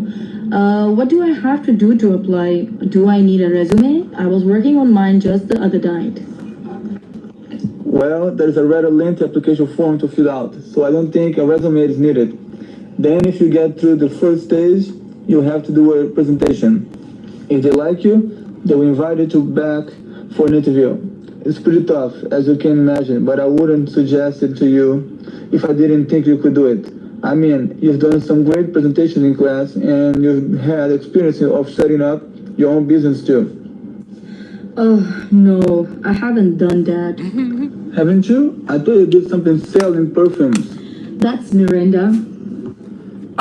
What do I have to do to apply? Do I need a resume? I was working on mine just the other night. Well, there's a rather lengthy application form to fill out, so I don't think a resume is needed. Then if you get through the first stage, you'll have to do a presentation. If they like you, they will invite you back for an interview. It's pretty tough, as you can imagine, but I wouldn't suggest it to you if I didn't think you could do it. I mean, you've done some great presentations in class, and you've had experience of setting up your own business too. Oh, no, I haven't done that. Haven't you? I thought you did something selling perfumes. That's Miranda.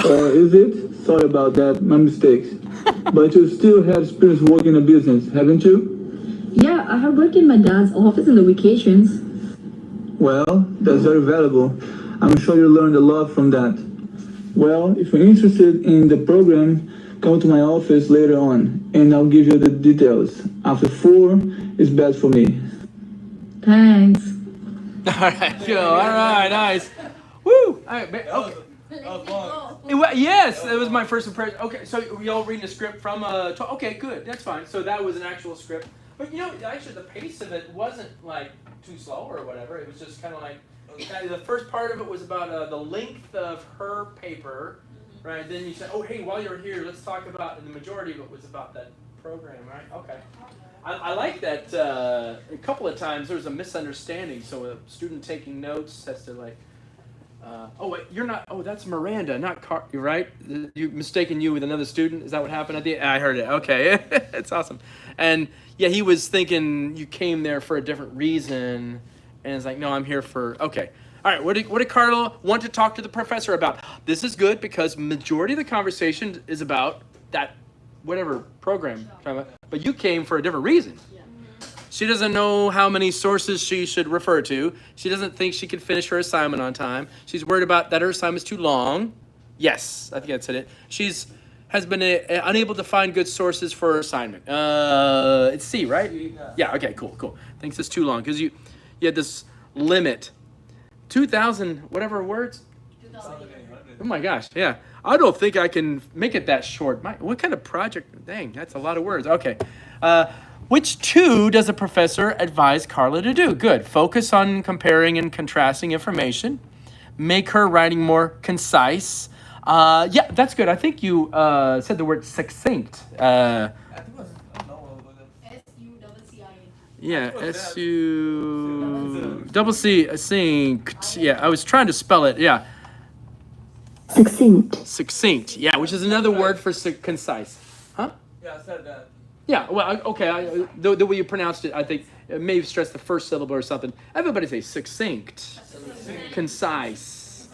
Is it? Sorry about that, my mistakes. But you still have experience working in a business, haven't you? Yeah, I have worked in my dad's office in the vacations. Well, that's very valuable. I'm sure you learned a lot from that. Well, if you're interested in the program, come to my office later on, and I'll give you the details. After 4 is bad for me. Thanks. All right, Joe. All right, nice. Woo! All right, okay. Yes, that was my first impression. Okay, so we all reading the script from okay, good. That's fine. So that was an actual script. But you know, actually, the pace of it wasn't like too slow or whatever. It was just kind of like the first part of it was about the length of her paper, right? Then you said, oh, hey, while you're here, let's talk about. And the majority of it was about that program, right? Okay. I like that. A couple of times there was a misunderstanding. So a student taking notes has to like. Oh wait, you're not. Oh, that's Miranda, not Car. You're right. You mistaken you with another student. Is that what happened at the? I heard it. Okay, it's awesome. And yeah, he was thinking you came there for a different reason, and it's like, no, I'm here for. Okay, all right. What did Carlo want to talk to the professor about? This is good because majority of the conversation is about that, whatever program. But you came for a different reason. She doesn't know how many sources she should refer to. She doesn't think she can finish her assignment on time. She's worried about that her assignment's too long. Yes, I think that's it. Has been unable to find good sources for her assignment. It's C, right? Yeah, okay, cool. Thinks it's too long because you had this limit. 2,000 whatever words? 2,800. Oh my gosh, yeah. I don't think I can make it that short. What kind of project? Dang, that's a lot of words. Okay. Which two does the professor advise Carla to do? Good. Focus on comparing and contrasting information. Make her writing more concise. Yeah, that's good. I think you said the word succinct. I think it was, S-U-C-C-I-N-T. Yeah, S-U-C-C, succinct. Yeah, I was trying to spell it. Yeah. Succinct. Yeah, which is another word for concise. Huh? Yeah, I said that. Yeah, well, okay. The way you pronounced it, I think it may have stressed the first syllable or something. Everybody say succinct, concise.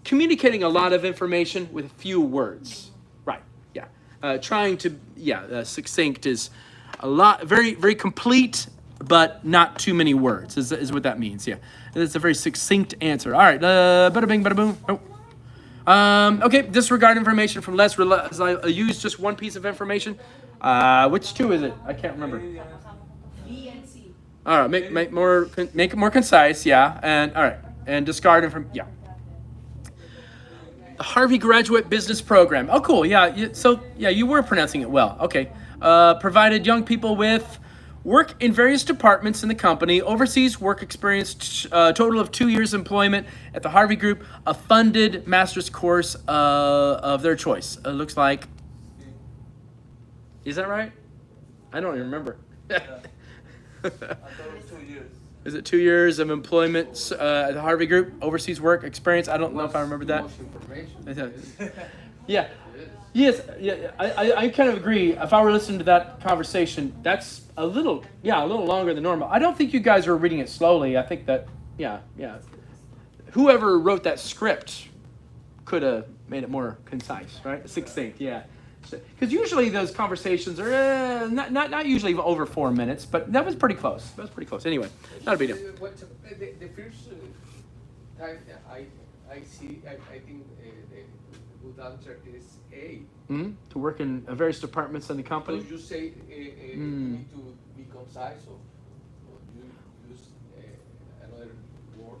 Communicating a lot of information with few words. Right. Yeah. Succinct is a lot, very, very complete, but not too many words. Is what that means. Yeah. That's a very succinct answer. All right. Bada bing, bada boom. Oh. Okay, disregard information from less. I use just one piece of information. Which two is it? I can't remember. B and C. All right, make it more concise. Yeah, and all right, and discard from yeah. The Harvey Graduate Business Program. Oh, cool. Yeah. You were pronouncing it well. Okay. Provided young people with work in various departments in the company, overseas work experience, total of 2 years employment at the Harvey Group, a funded master's course of their choice. It looks like. Is that right? I don't even remember. I thought it was 2 years. Is it 2 years of employment at the Harvey Group, overseas work experience? I don't know if I remember that. Yeah. Yes, yeah, I kind of agree. If I were listening to that conversation, that's a little longer than normal. I don't think you guys are reading it slowly. I think that, yeah. Whoever wrote that script could have made it more concise, right? Succinct, yeah. Because usually those conversations are not usually over 4 minutes, but that was pretty close. Anyway, not a big deal. The first time I think the good answer is A. Mm-hmm. To work in various departments in the company. So you say you need to be concise, or you use another word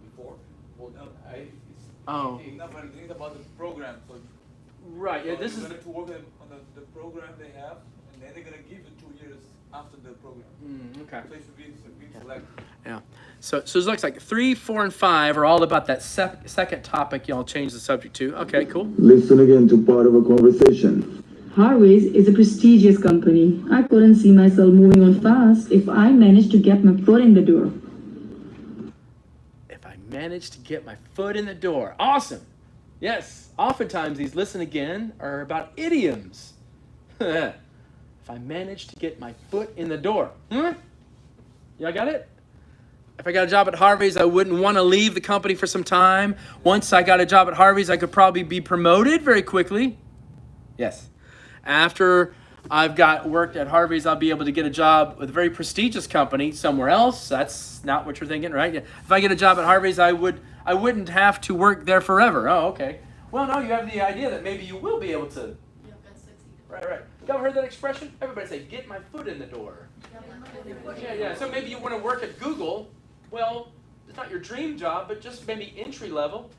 before. But it's about the program. So right. Yeah. This is going to work on the program they have, and then they're going to give you 2 years after the program. Okay. So it should be selected. Yeah. So it looks like 3, 4, and 5 are all about that second topic y'all change the subject to. Okay, cool. Listen again to part of a conversation. Harvey's is a prestigious company. I couldn't see myself moving on fast if I managed to get my foot in the door. If I managed to get my foot in the door. Awesome. Yes. Oftentimes these listen again are about idioms. If I managed to get my foot in the door. Y'all got it? If I got a job at Harvey's, I wouldn't want to leave the company for some time. Once I got a job at Harvey's, I could probably be promoted very quickly. Yes. After I've got worked at Harvey's, I'll be able to get a job with a very prestigious company somewhere else. That's not what you're thinking, right? If I get a job at Harvey's, I wouldn't have to work there forever. Oh, okay. Well, no, you have the idea that maybe you will be able to. Right. You ever heard that expression? Everybody say, get my foot in the door. Yeah. So maybe you want to work at Google. Well, it's not your dream job, but just maybe entry level.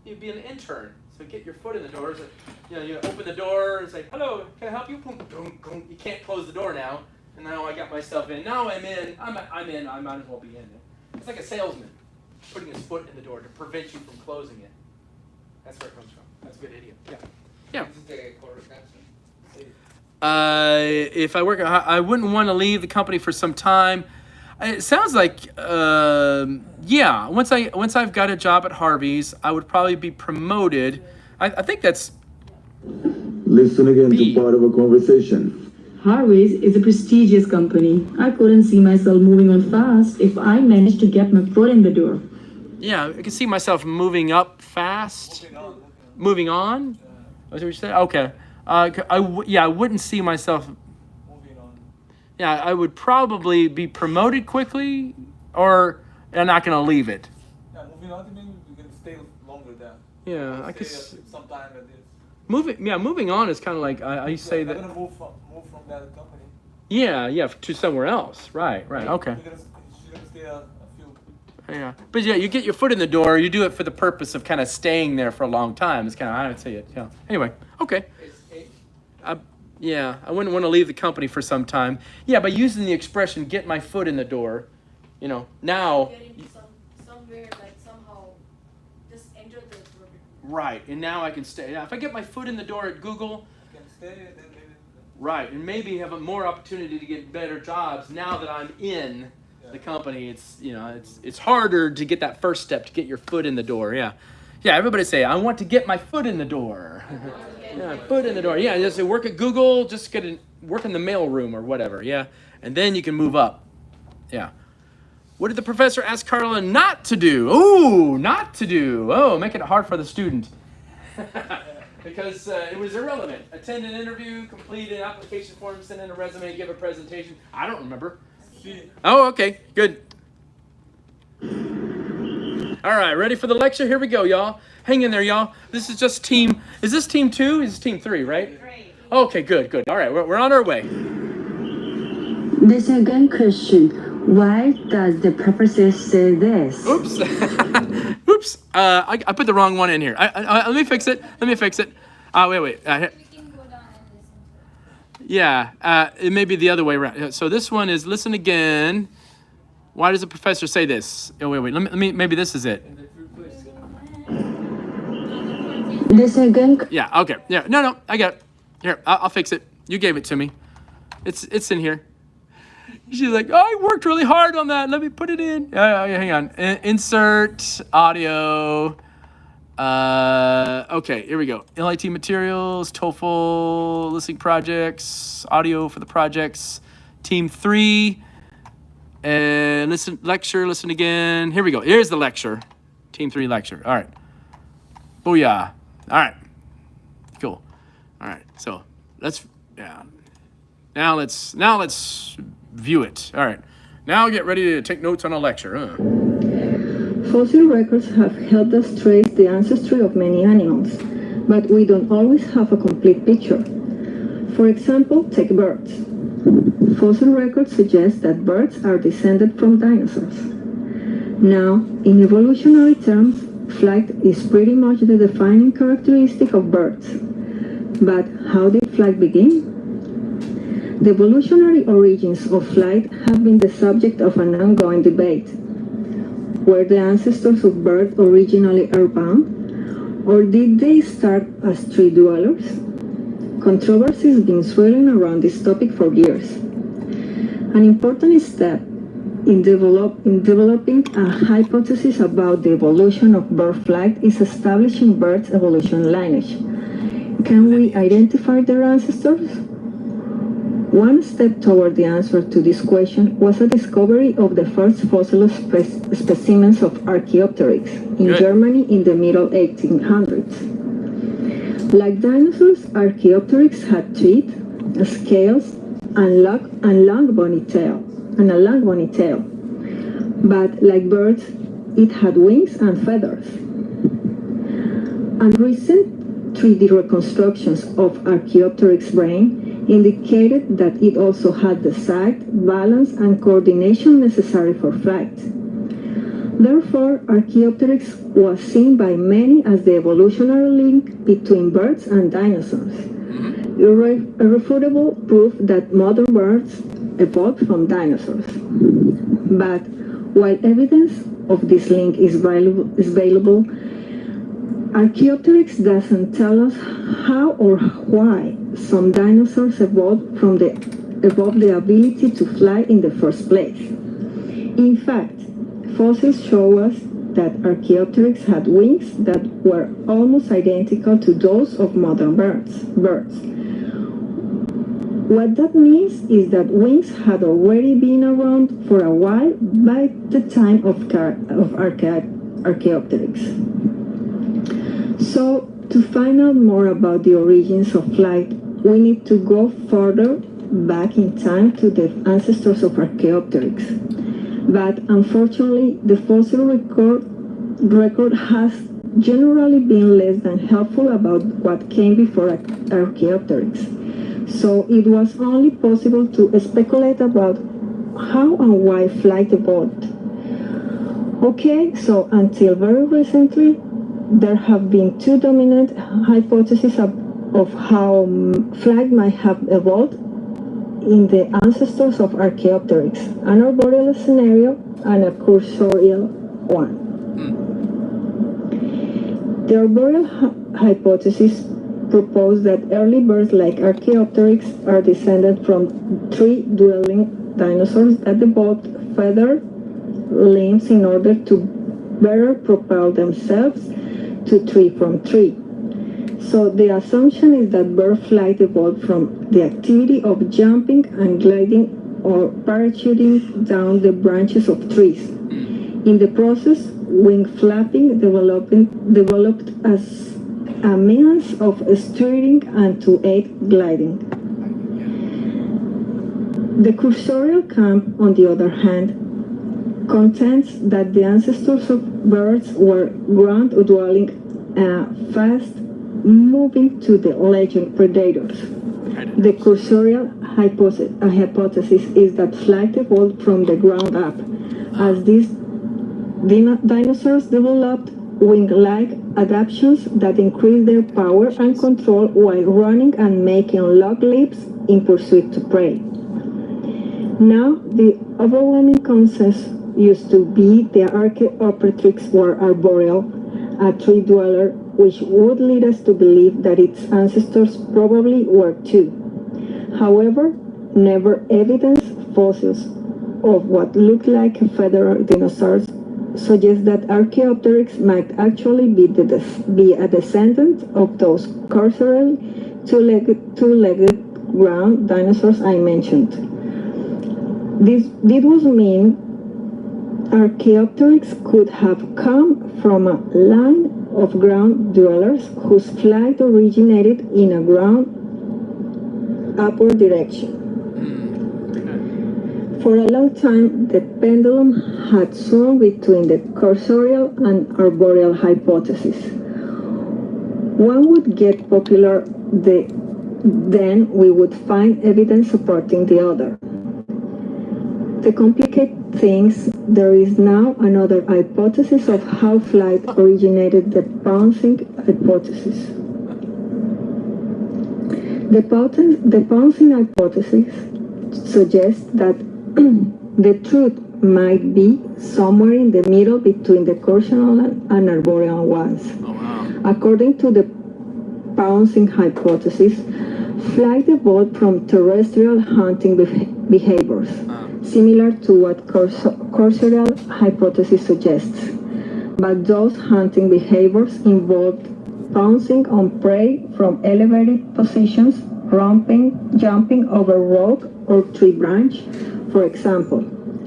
You'd be an intern. So get your foot in the door. So, you open the door and say, hello, can I help you? Boom, boom, boom. You can't close the door now. And now I got myself in. Now I'm in. I'm in. I might as well be in. It's like a salesman putting his foot in the door to prevent you from closing it. That's where it comes from. That's a good idiom. Yeah. This is the correct answer. If I work, I wouldn't want to leave the company for some time. It sounds like, once I've got a job at Harvey's, I would probably be promoted. I think that's Listen again B. to part of a conversation. Harvey's is a prestigious company. I couldn't see myself moving on fast if I managed to get my foot in the door. Yeah, I can see myself moving up fast. Moving on? That's what you said? Okay. I wouldn't see myself. Yeah, I would probably be promoted quickly, or I'm not going to leave it. Yeah, moving on, maybe you can stay longer there. Yeah, I could. Some time at this. Moving on is kind of like I say that. You're gonna move from that company. Yeah, to somewhere else. Right. Okay. You're gonna stay a few. Yeah, but you get your foot in the door. You do it for the purpose of kind of staying there for a long time. It's kind of how I would say it. Yeah. Anyway, okay. I wouldn't want to leave the company for some time. Yeah, by using the expression "get my foot in the door," now. Getting somewhere, like somehow, just enter the door. Right, and now I can stay. Now, if I get my foot in the door at Google. You can stay, then maybe. Right, and maybe have a more opportunity to get better jobs now that I'm in the company. It's harder to get that first step to get your foot in the door. Yeah, everybody say, I want to get my foot in the door. Foot in the door. Yeah, just work at Google, just work in the mail room or whatever. Yeah, and then you can move up. Yeah. What did the professor ask Carla not to do? Oh, not to do. Oh, make it hard for the student. Because it was irrelevant. Attend an interview, complete an application form, send in a resume, give a presentation. I don't remember. Oh, okay, good. All right, ready for the lecture? Here we go, y'all. Hang in there, y'all. This is just team. Is this team 2? This is team 3, right? 3. Okay, good. All right, we're on our way. The second question. Why does the professor say this? Oops. Oops. I put the wrong one in here. Let me fix it. Wait. It may be the other way around. So this one is listen again. Why does the professor say this? Oh, wait. Let me. Maybe this is it. The second. Yeah. Okay. Yeah. No. I got it. Here. I'll fix it. You gave it to me. It's in here. She's like, I worked really hard on that. Let me put it in. Hang on. Insert audio. Okay, here we go. LIT materials, TOEFL, listening projects, audio for the projects. Team 3. And listen again. Here we go. Here's the lecture. Team 3 lecture. All right. Booyah. All right. Cool. All right. So now let's view it. All right. Now get ready to take notes on a lecture. Fossil records have helped us trace the ancestry of many animals, but we don't always have a complete picture. For example, take birds. Fossil records suggest that birds are descended from dinosaurs. Now, in evolutionary terms, flight is pretty much the defining characteristic of birds. But how did flight begin? The evolutionary origins of flight have been the subject of an ongoing debate. Were the ancestors of birds originally airbound, or did they start as tree dwellers? Controversy has been swirling around this topic for years. An important step in developing a hypothesis about the evolution of bird flight is establishing birds' evolution lineage. Can we identify their ancestors? One step toward the answer to this question was a discovery of the first fossil specimens of Archaeopteryx in Germany in the middle 1800s. Like dinosaurs, Archaeopteryx had teeth, scales, and long bony tail, and a long bony tail. But like birds, it had wings and feathers. And recent 3D reconstructions of Archaeopteryx' brain indicated that it also had the sight, balance, and coordination necessary for flight. Therefore, Archaeopteryx was seen by many as the evolutionary link between birds and dinosaurs, irrefutable proof that modern birds evolved from dinosaurs. But while evidence of this link is available, Archaeopteryx doesn't tell us how or why some dinosaurs evolved the ability to fly in the first place. In fact, fossils show us that Archaeopteryx had wings that were almost identical to those of modern birds. What that means is that wings had already been around for a while by the time of Archaeopteryx. So, to find out more about the origins of flight, we need to go further back in time to the ancestors of Archaeopteryx. But unfortunately, the fossil record has generally been less than helpful about what came before Archaeopteryx. So it was only possible to speculate about how and why flight evolved. Okay, so until very recently, there have been two dominant hypotheses of how flight might have evolved in the ancestors of Archaeopteryx, an arboreal scenario and a cursorial one. The arboreal hypothesis proposed that early birds like Archaeopteryx are descended from tree-dwelling dinosaurs that evolved feathered limbs in order to better propel themselves to tree from tree. So the assumption is that bird flight evolved from the activity of jumping and gliding or parachuting down the branches of trees. In the process, wing flapping developed as a means of steering and to aid gliding. The cursorial camp, on the other hand, contends that the ancestors of birds were ground-dwelling, fast-moving to the legend predators. The cursorial hypothesis is that flight evolved from the ground up, as these dinosaurs developed wing-like adaptations that increase their power and control while running and making long leaps in pursuit to prey. Now, the overwhelming consensus used to be the Archaeopteryx were arboreal, a tree dweller, which would lead us to believe that its ancestors probably were too. However, never evidence fossils of what looked like feathered dinosaurs suggests that Archaeopteryx might actually be a descendant of those cursorial two-legged ground dinosaurs I mentioned. This would mean Archaeopteryx could have come from a line of ground dwellers whose flight originated in a ground upward direction. For a long time, the pendulum had swung between the cursorial and arboreal hypotheses. One would get popular, then we would find evidence supporting the other. To complicate things, there is now another hypothesis of how flight originated, the pouncing hypothesis. The pouncing hypothesis suggests that the truth might be somewhere in the middle between the cursorial and arboreal ones. According to the pouncing hypothesis, flight evolved from terrestrial hunting behaviors, similar to what cursorial hypothesis suggests. But those hunting behaviors involved pouncing on prey from elevated positions, jumping over rock or tree branch, for example.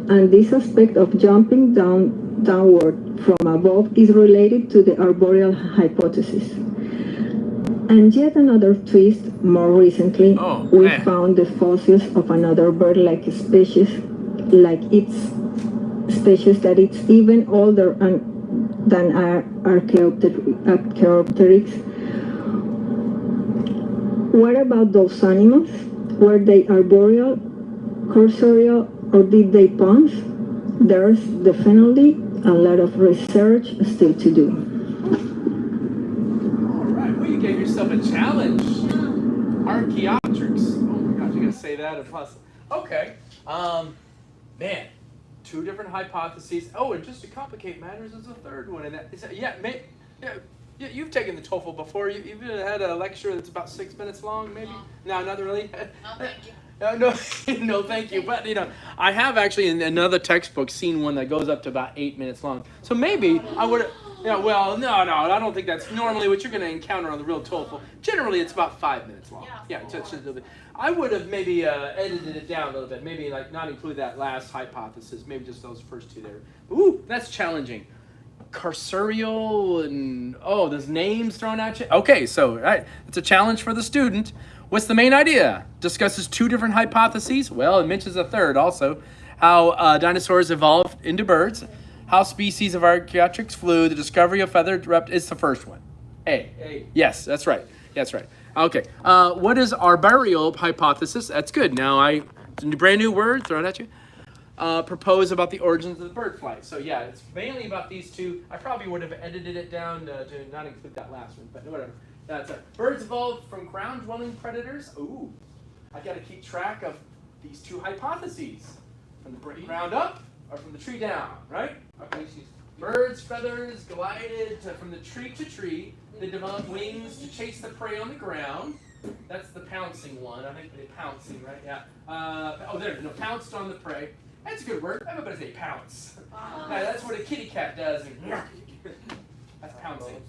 And this aspect of jumping downward from above is related to the arboreal hypothesis. And yet another twist, more recently, we man. found the fossils of another bird-like species, like its species that it's even older than Archaeopteryx. What about those animals? Were they arboreal, cursorial, or did they pounce? There's definitely a lot of research still to do. All right, well, you gave yourself a challenge. Archaeopteryx. Oh my gosh, you gotta say that and plus. Okay. Man, two different hypotheses. Oh, and just to complicate matters, there's a third one. And that is, you've taken the TOEFL before. You've had a lecture that's about 6 minutes long, maybe? No, not really. No, thank you. No, no, thank you. But I have actually in another textbook seen one that goes up to about 8 minutes long. So maybe I would. Yeah, well, no, I don't think that's normally what you're going to encounter on the real TOEFL. Generally, it's about 5 minutes long. Yeah, I would have maybe edited it down a little bit. Maybe like not include that last hypothesis. Maybe just those first two there. Ooh, that's challenging. Cursorial and there's names thrown at you. Okay, so right, it's a challenge for the student. What's the main idea? Discusses two different hypotheses. Well, it mentions a third also. How dinosaurs evolved into birds. How species of Archaeopteryx flew. The discovery of feathered reptiles. It's the first one. A. Yes, that's right. That's right. Okay. What is arboreal hypothesis? That's good. Now it's a brand new word thrown at you. Propose about the origins of the bird flight. So yeah, it's mainly about these two. I probably would have edited it down to not include that last one, but whatever. That's it. Birds evolved from ground-dwelling predators. Ooh, I got to keep track of these two hypotheses. From the ground up or from the tree down, right? Okay. Birds' feathers glided from the tree to tree. They developed wings to chase the prey on the ground. That's the pouncing one. I think they're pouncing, right? Yeah. Pounced on the prey. That's a good word. Everybody say pounce. That's what a kitty cat does. That's pouncing.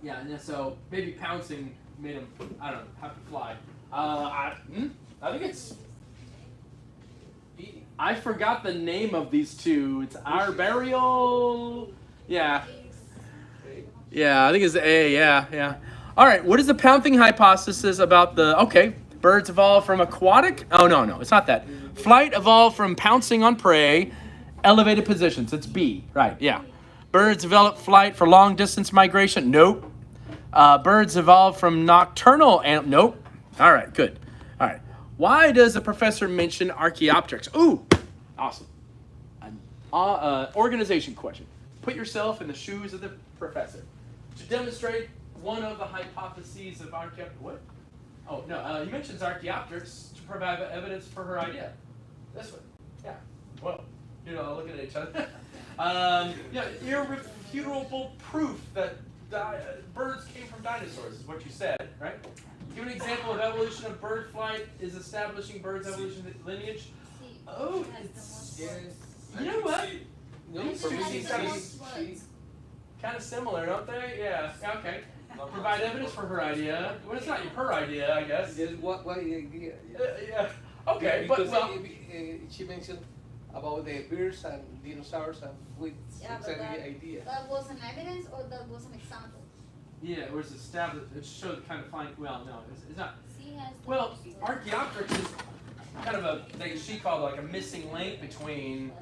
Yeah, and so maybe pouncing made them, I don't know, have to fly. I think it's... I forgot the name of these two. It's arboreal. Yeah. Yeah, I think it's A. Yeah. All right, what is the pouncing hypothesis about birds evolved from aquatic? Oh, no, it's not that. Flight evolved from pouncing on prey, elevated positions. It's B, right, yeah. Birds developed flight for long distance migration. Nope. Birds evolved from nocturnal, nope. All right, good. All right. Why does the professor mention Archaeopteryx? Ooh, awesome. Organization question. Put yourself in the shoes of the professor. To demonstrate one of the hypotheses of Archaeopteryx. What? Oh, no, he mentions Archaeopteryx to provide evidence for her idea. This one. Yeah. Well, looking at each other. Irrefutable proof that birds came from dinosaurs is what you said, right? Give an example of evolution of bird flight is establishing birds' evolution lineage. Oh, you know what? These two seem kind of similar, don't they? Yeah. Okay. Provide evidence for her idea. Well, it's not her idea, I guess. Yes, what idea? Yeah. Okay, because she mentioned about the birds and dinosaurs and with exactly idea. That was an evidence or that was an example? Yeah, it was established. It showed kind of fine. Well, no, it's not. Well, Archaeopteryx is kind of a thing she called like a missing link between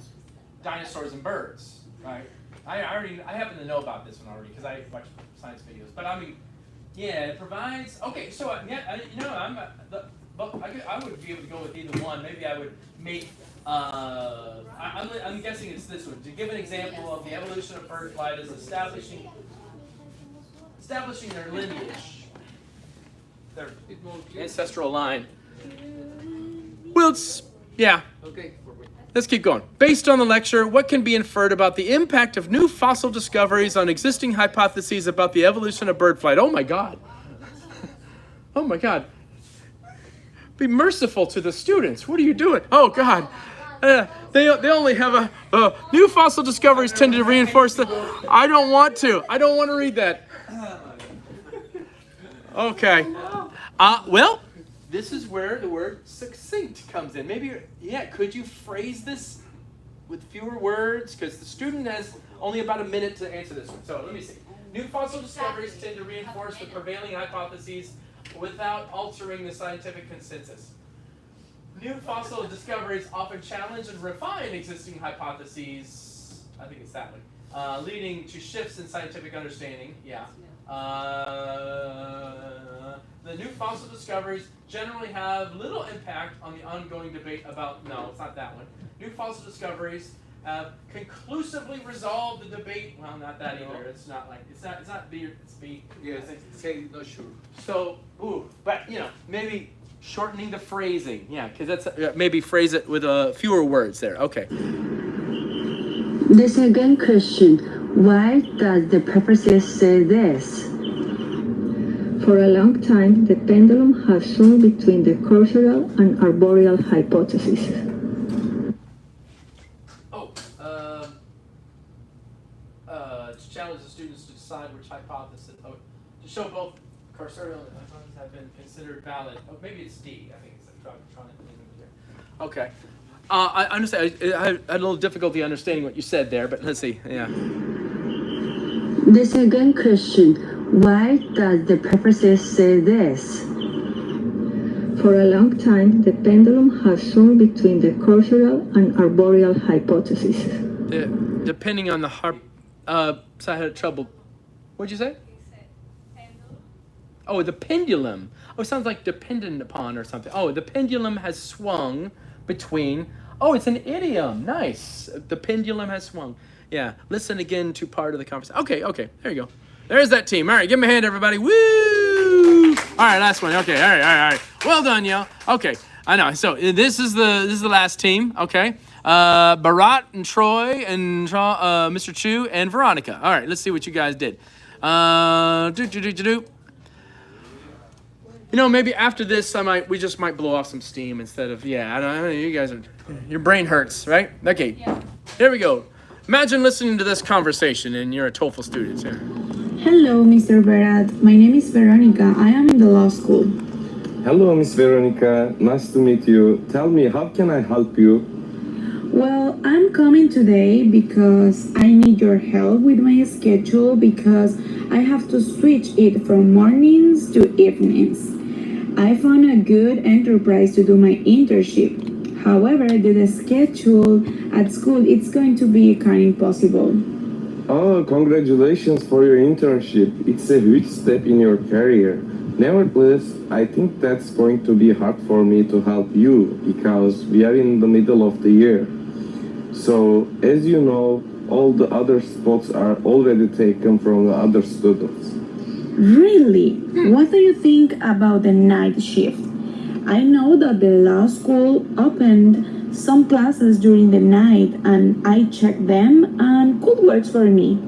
dinosaurs and birds, right? I happen to know about this one already because I watch science videos. But I mean, yeah, it provides. Okay, so I would be able to go with either one. Maybe I would make. I'm guessing it's this one. To give an example of the evolution of bird flight is establishing their lineage, their ancestral line. Well, yeah. Okay. Let's keep going. Based on the lecture, what can be inferred about the impact of new fossil discoveries on existing hypotheses about the evolution of bird flight? Oh my God. Oh my God. Be merciful to the students. What are you doing? Oh God. They only have new fossil discoveries tend to reinforce the... I don't want to read that. Okay. Well, this is where the word succinct comes in. Maybe, could you phrase this with fewer words? Because the student has only about a minute to answer this one. So let me see. New fossil discoveries tend to reinforce the prevailing hypotheses without altering the scientific consensus. New fossil discoveries often challenge and refine existing hypotheses. I think it's that one. Leading to shifts in scientific understanding. Yeah. The new fossil discoveries generally have little impact on the ongoing debate about. No, it's not that one. New fossil discoveries have conclusively resolved the debate. Well, not that either. It's not like it's not B. It's B. Yes, say not sure. So, but maybe shortening the phrasing. Yeah, because that's maybe phrase it with fewer words there. Okay. The second question, why does the professor say this? For a long time, the pendulum has swung between the causal and arboreal hypotheses. To challenge the students to decide which hypothesis, to show both carceral hypotheses have been considered valid. Oh, maybe it's D. I think it's electronic. Okay. I understand. I had a little difficulty understanding what you said there, but let's see. Yeah. The second question, why does the professor say this? For a long time, the pendulum has swung between the causal and arboreal hypotheses. Depending on the so I had trouble. What'd you say? Oh, the pendulum. Oh, it sounds like dependent upon or something. Oh, the pendulum has swung between. Oh, it's an idiom. Nice. The pendulum has swung. Yeah. Listen again to part of the conversation. Okay. There you go. There's that team. All right. Give me a hand, everybody. Woo! All right. Last one. Okay. All right. Well done, y'all. Okay. I know. So this is the last team. Okay. Bharat and Troy and Mr. Chu and Veronica. All right. Let's see what you guys did. Maybe after this, we just might blow off some steam instead of, I don't know, you guys your brain hurts, right? Okay, Here we go. Imagine listening to this conversation and you're a TOEFL student. Yeah. Hello, Mr. Berat. My name is Veronica. I am in the law school. Hello, Miss Veronica. Nice to meet you. Tell me, how can I help you? Well, I'm coming today because I need your help with my schedule because I have to switch it from mornings to evenings. I found a good enterprise to do my internship. However, the schedule at school, it's going to be kind of impossible. Oh, congratulations for your internship. It's a huge step in your career. Nevertheless, I think that's going to be hard for me to help you because we are in the middle of the year. So, as you know, all the other spots are already taken from the other students. Really? What do you think about the night shift? I know that the law school opened some classes during the night and I checked them and could work for me.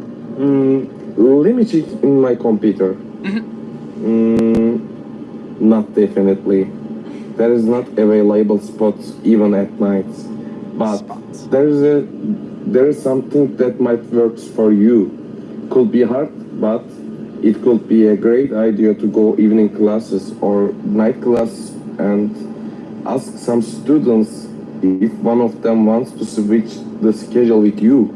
Let me check in my computer. Not definitely. There is not available spots even at night. But there is something that might work for you. Could be hard, but it could be a great idea to go evening classes or night classes and ask some students if one of them wants to switch the schedule with you.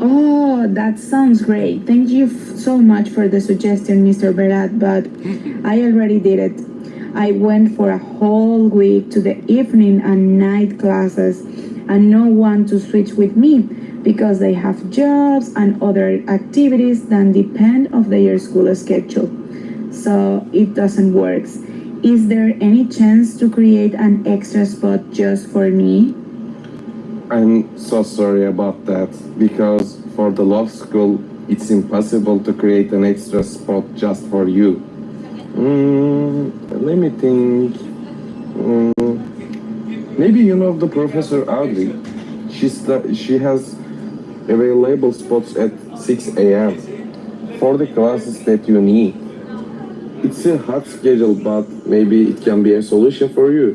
Oh, that sounds great. Thank you so much for the suggestion, Mr. Berat, but I already did it. I went for a whole week to the evening and night classes and no one to switch with me because they have jobs and other activities that depend on their school schedule. So it doesn't work. Is there any chance to create an extra spot just for me? I'm so sorry about that, because for the law school, it's impossible to create an extra spot just for you. Let me think. Maybe you know the Professor Audrey. She has available spots at 6 a.m. for the classes that you need. It's a hard schedule, but maybe it can be a solution for you.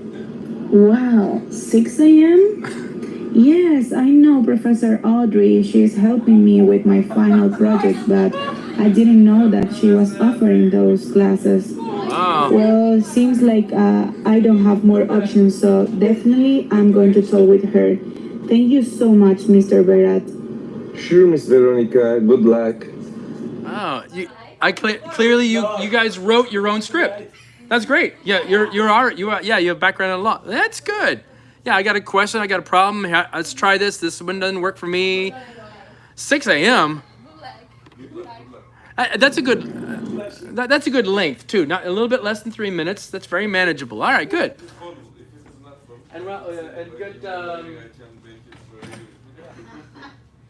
Wow, 6 a.m.? Yes, I know Professor Audrey. She's helping me with my final project, but I didn't know that she was offering those classes. Wow. Well, seems like I don't have more options, so definitely I'm going to talk with her. Thank you so much, Mr. Berat. Sure, Miss Veronica. Good luck. Oh, clearly you guys wrote your own script. That's great. Yeah, you have background in law. That's good. Yeah, I got a question. I got a problem. Let's try this. This one doesn't work for me. 6 a.m. That's a good. That's a good length too. Not a little bit less than 3 minutes. That's very manageable. All right, good. And good.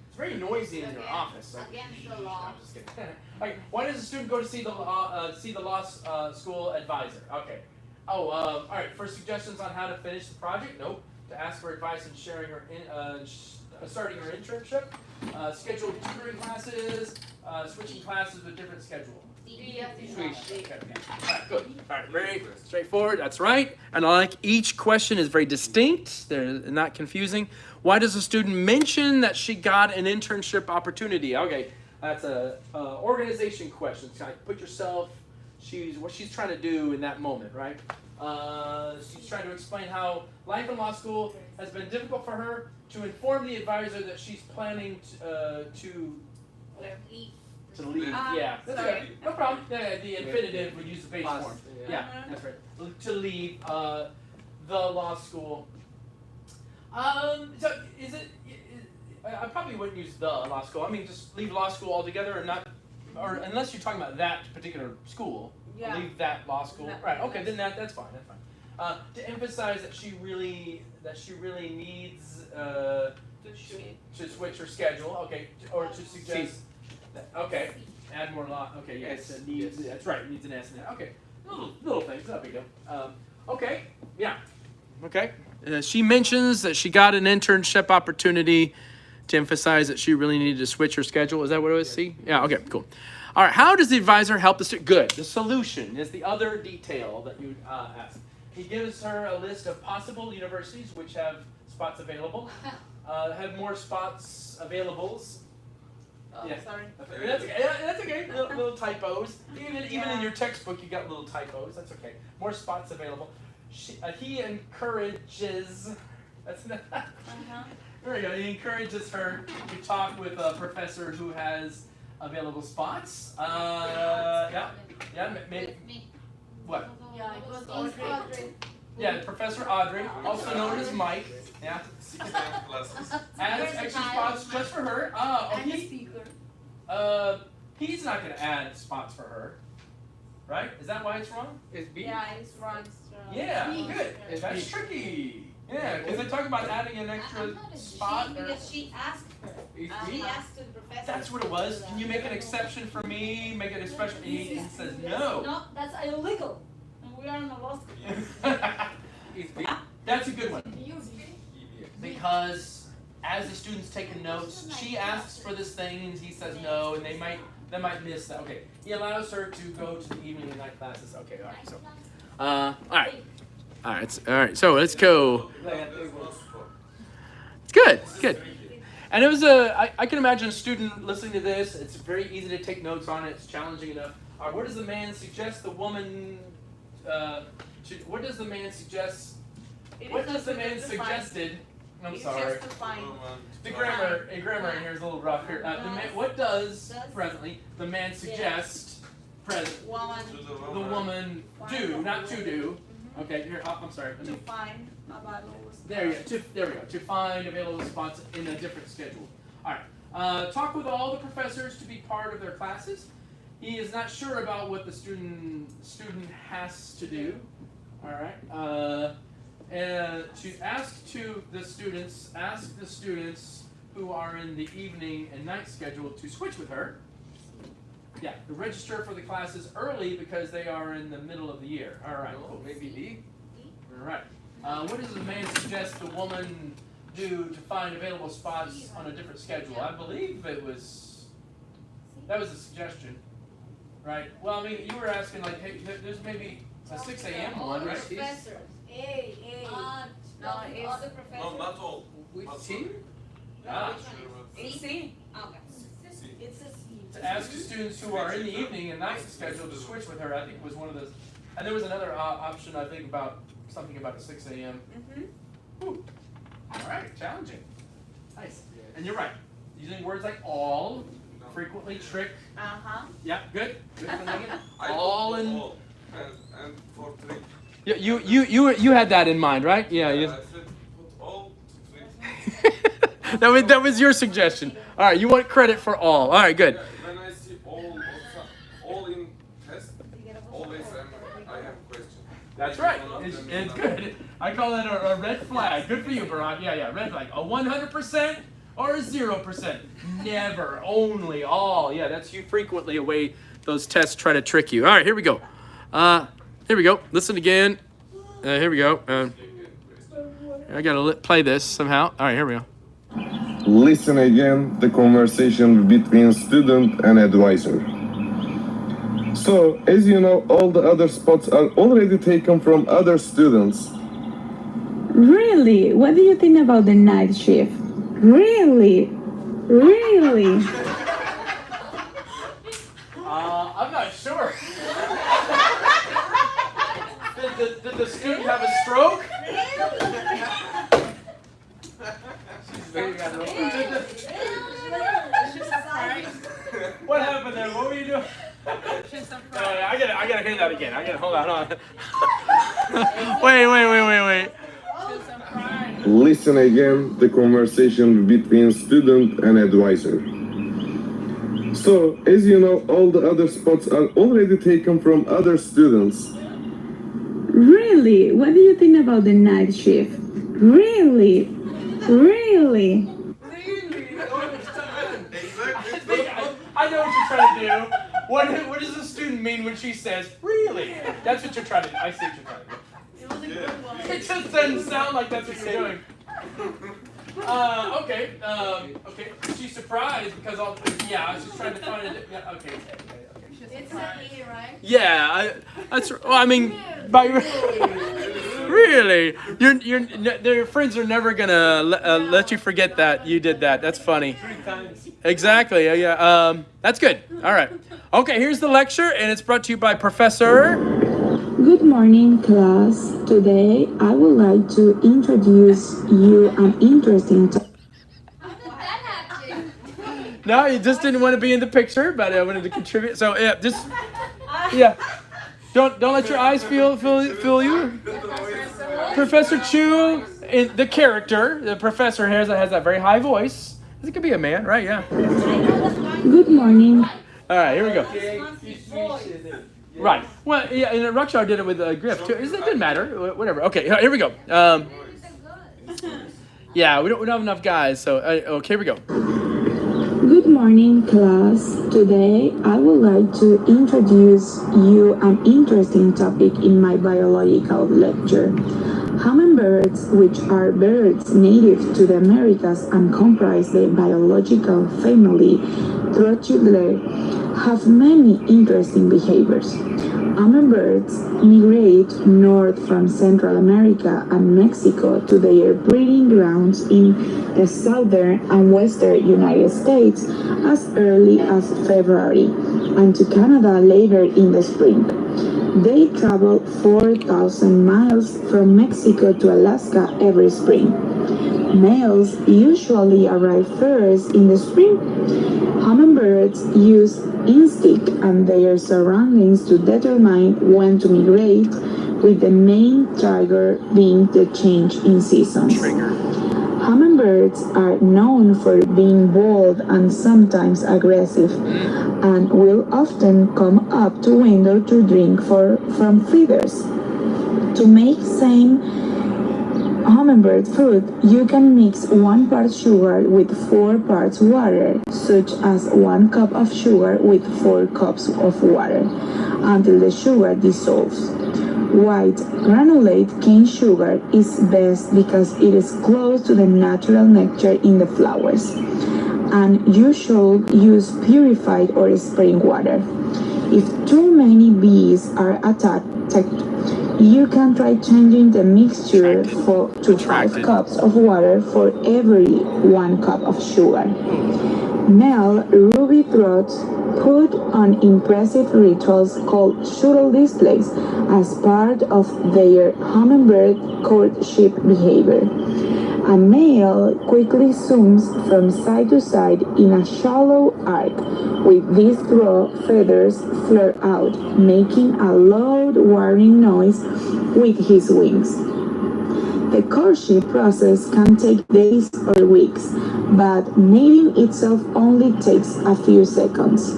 It's very noisy in your office. Against the law. I'm just kidding. Okay, why does a student go to see the law school advisor? Okay. Oh, all right. For suggestions on how to finish the project? Nope. To ask for advice in sharing or starting her internship, schedule tutoring classes, switching classes with different schedule. Okay. All right, good. All right, very straightforward. That's right. And I like each question is very distinct. They're not confusing. Why does a student mention that she got an internship opportunity? Okay, that's a organization question. So put yourself. What she's trying to do in that moment, right? She's trying to explain how life in law school has been difficult for her, to inform the advisor that she's planning to leave. Yeah, that's right. No problem. Yeah, the infinitive would use the base form. Yeah, that's right. To leave the law school. So is it? I probably wouldn't use the law school. I mean, just leave law school altogether, or not, or unless you're talking about that particular school. Yeah. Leave that law school. Right. Okay. Then that's fine. That's fine. To emphasize that she really needs to switch her schedule. Okay. Or to suggest. Okay. Add more law. Okay. Yes. It needs. Yes. That's right. It needs an S in there. Okay. Little things. Not big deal. Okay. Yeah. Okay. She mentions that she got an internship opportunity, to emphasize that she really needed to switch her schedule. Is that what it was? See? Yeah. Okay. Cool. All right. How does the advisor help the student? Good. The solution is the other detail that you ask. He gives her a list of possible universities which have spots available. Have more spots availables. Oh, yeah. Sorry. That's okay. That's okay. Little typos. Even in your textbook, you got little typos. That's okay. More spots available. He encourages. That's not. There we go. He encourages her to talk with a professor who has available spots. Yeah. Maybe. What? Yeah, it was Audrey. Yeah, Professor Audrey, also known as Mike. Yeah. Adds extra spots just for her. He's not going to add spots for her, right? Is that why it's wrong? It's B. Yeah, it's wrong. Yeah, good. That's tricky. Yeah, because they talk about adding an extra spot. Because she asked her. She asked the professor. That's what it was. Can you make an exception for me? Make an exception. He says no. No, that's illegal. And we are in the law school. That's a good one. Because as the student's taking notes, she asks for this thing and he says no, and they might miss that. Okay. He allows her to go to the evening and night classes. Okay, all right. So all right, so let's go. It's good, it's good. And it was I can imagine a student listening to this. It's very easy to take notes on it. It's challenging enough. What does the man suggest the woman, what does the man suggest, what does the man suggested, I'm sorry. The grammar in here is a little rough here. What does, presently, the man suggest, the woman do, not to do. Okay, here, I'm sorry. To find available spots. There we go. To find available spots in a different schedule. All right. Talk with all the professors to be part of their classes. He is not sure about what the student has to do. All right. And to ask the students who are in the evening and night schedule to switch with her. Yeah, to register for the classes early because they are in the middle of the year. All right, cool. Maybe D. All right. What does the man suggest the woman do to find available spots on a different schedule? I believe that was a suggestion, right? Well, I mean, you were asking like, hey, there's maybe a 6 a.m. one, right? Professors. No, it's the professors. No, not all. Which team? It's C. Okay. It's a C. To ask students who are in the evening and night schedule to switch with her, I think was one of those. And there was another option, I think, about something about a 6 a.m. All right, challenging. Nice. And you're right. Using words like all, frequently trick. Uh-huh. Yeah, good. Good for Megan. I All put in. and for trick. Yeah, you had that in mind, right? Yeah. I said put all to trick. That was your suggestion. All right, you want credit for all. All right, good. When I see all in test, always I have question. That's right. It's good. I call that a red flag. Good for you, Barack. Yeah, red flag. A 100% or a 0%. Never, only, all. Yeah, that's you frequently a way those tests try to trick you. All right, here we go. Here we go. Listen again. Here we go. I gotta play this somehow. All right, here we go. Listen again the conversation between student and advisor. So, as you know, all the other spots are already taken from other students. Really? What do you think about the night shift? Really? Really? I'm not sure. Did the student have a stroke? What happened there? What were you doing? I gotta hear that again. Hold on. Wait. Listen again the conversation between student and advisor. So, as you know, all the other spots are already taken from other students. Really? What do you think about the night shift? Really? Really? I know what you're trying to do. What does the student mean when she says, really? That's what you're trying to do. I see what you're trying to do. It just doesn't sound like that's what you're doing. Okay. She's surprised because I was just trying to find it. Yeah, okay. It's an E, right? Yeah, I mean, by really, your friends are never gonna let you forget that you did that. That's funny. 3 times. Exactly. Yeah. That's good. All right. Okay. Here's the lecture, and it's brought to you by Professor. Good morning, class. Today, I would like to introduce you an interesting topic. No, you just didn't want to be in the picture, but I wanted to contribute. So don't let your eyes fool you. Professor Chu, the character, the professor has that very high voice. It could be a man, right? Yeah. Good morning. All right, here we go. Right. Well, yeah, and Rakshar did it with Griff too. It didn't matter. Whatever. Okay, here we go. Yeah, we don't have enough guys, so okay, here we go. Good morning, class. Today, I would like to introduce you an interesting topic in my biological lecture. Hummingbirds, which are birds native to the Americas and comprise the biological family Trochidulae, have many interesting behaviors. Hummingbirds migrate north from Central America and Mexico to their breeding grounds in the southern and western United States as early as February, and to Canada later in the spring. They travel 4,000 miles from Mexico to Alaska every spring. Males usually arrive first in the spring. Hummingbirds use instinct and their surroundings to determine when to migrate, with the main trigger being the change in seasons. Hummingbirds are known for being bold and sometimes aggressive, and will often come up to window to drink from feeders. To make same hummingbird food, you can mix 1 part sugar with 4 parts water, such as 1 cup of sugar with 4 cups of water, until the sugar dissolves. White granulate cane sugar is best because it is close to the natural nectar in the flowers, and you should use purified or spring water. If too many bees are attacked, you can try changing the mixture to 5 cups of water for every 1 cup of sugar. Male ruby throats put on impressive rituals called shuttle displays as part of their hummingbird courtship behavior. A male quickly zooms from side to side in a shallow arc, with these raw feathers flare out, making a loud whirring noise with his wings. The courtship process can take days or weeks, but mating itself only takes a few seconds.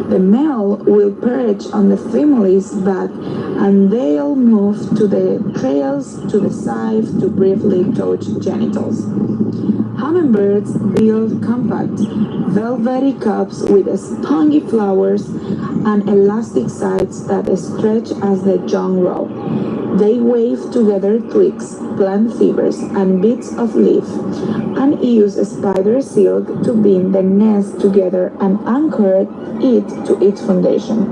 The male will perch on the female's back and they'll move to the trails to the side to briefly touch genitals. Hummingbirds build compact, velvety cups with spongy flowers and elastic sides that stretch as the young grow. They weave together twigs, plant fibers, and bits of leaf, and use spider silk to bind the nest together and anchor it to its foundation.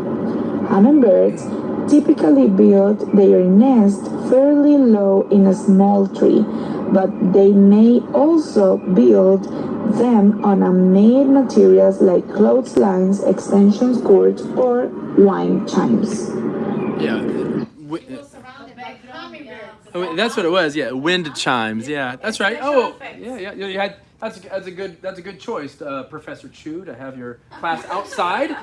Hummingbirds typically build their nest fairly low in a small tree, but they may also build them on a-made materials like clotheslines, extension cords, or wind chimes. Yeah. Oh, that's what it was. Yeah, wind chimes. Yeah, that's right. Oh, yeah. You had that's a good choice, Professor Chu, to have your class outside.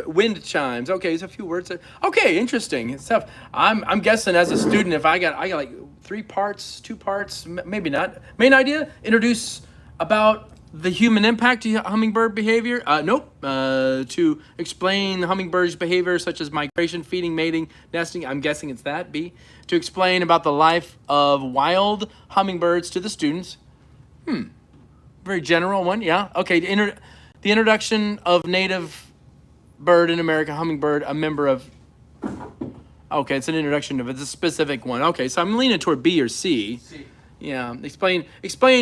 Wind chimes. Okay, there's a few words. Okay, interesting stuff. I'm guessing as a student, if I got like 3 parts, 2 parts, maybe not. Main idea: introduce about the human impact to hummingbird behavior? Nope. To explain the hummingbird's behavior, such as migration, feeding, mating, nesting. I'm guessing it's that. B. To explain about the life of wild hummingbirds to the students. Very general one. Yeah. Okay. The introduction of native bird in America, hummingbird, a member of. Okay, it's an introduction of it. It's a specific one. Okay, so I'm leaning toward B or C. Yeah, explain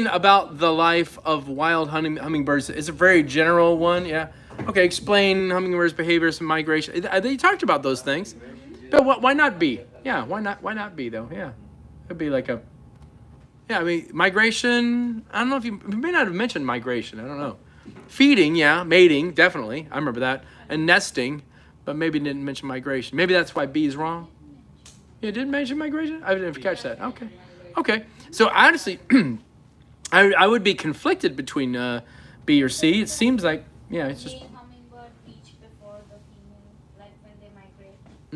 about the life of wild hummingbirds. It's a very general one. Yeah. Okay, explain hummingbirds' behaviors and migration. They talked about those things, but why not B? Yeah, why not B though? Yeah, it'd be like a. Yeah, I mean migration. I don't know if you may not have mentioned migration. I don't know. Feeding, yeah, mating, definitely. I remember that, and nesting, but maybe didn't mention migration. Maybe that's why B is wrong. Yeah, didn't mention migration. I didn't catch that. Okay. So honestly, I would be conflicted between B or C. It seems like it's just. Hummingbird reach before the female, like when they migrate. I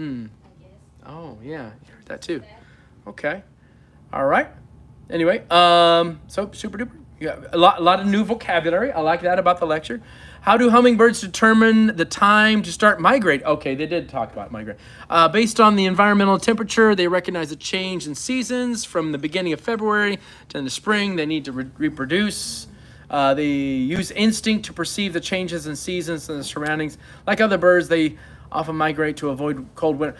guess. Oh yeah, you heard that too. Okay. All right. Anyway, so super duper. Yeah, a lot of new vocabulary. I like that about the lecture. How do hummingbirds determine the time to start migrate? Okay, they did talk about migrate. Based on the environmental temperature, they recognize a change in seasons from the beginning of February to the spring. They need to reproduce. They use instinct to perceive the changes in seasons and the surroundings. Like other birds, they often migrate to avoid cold winter.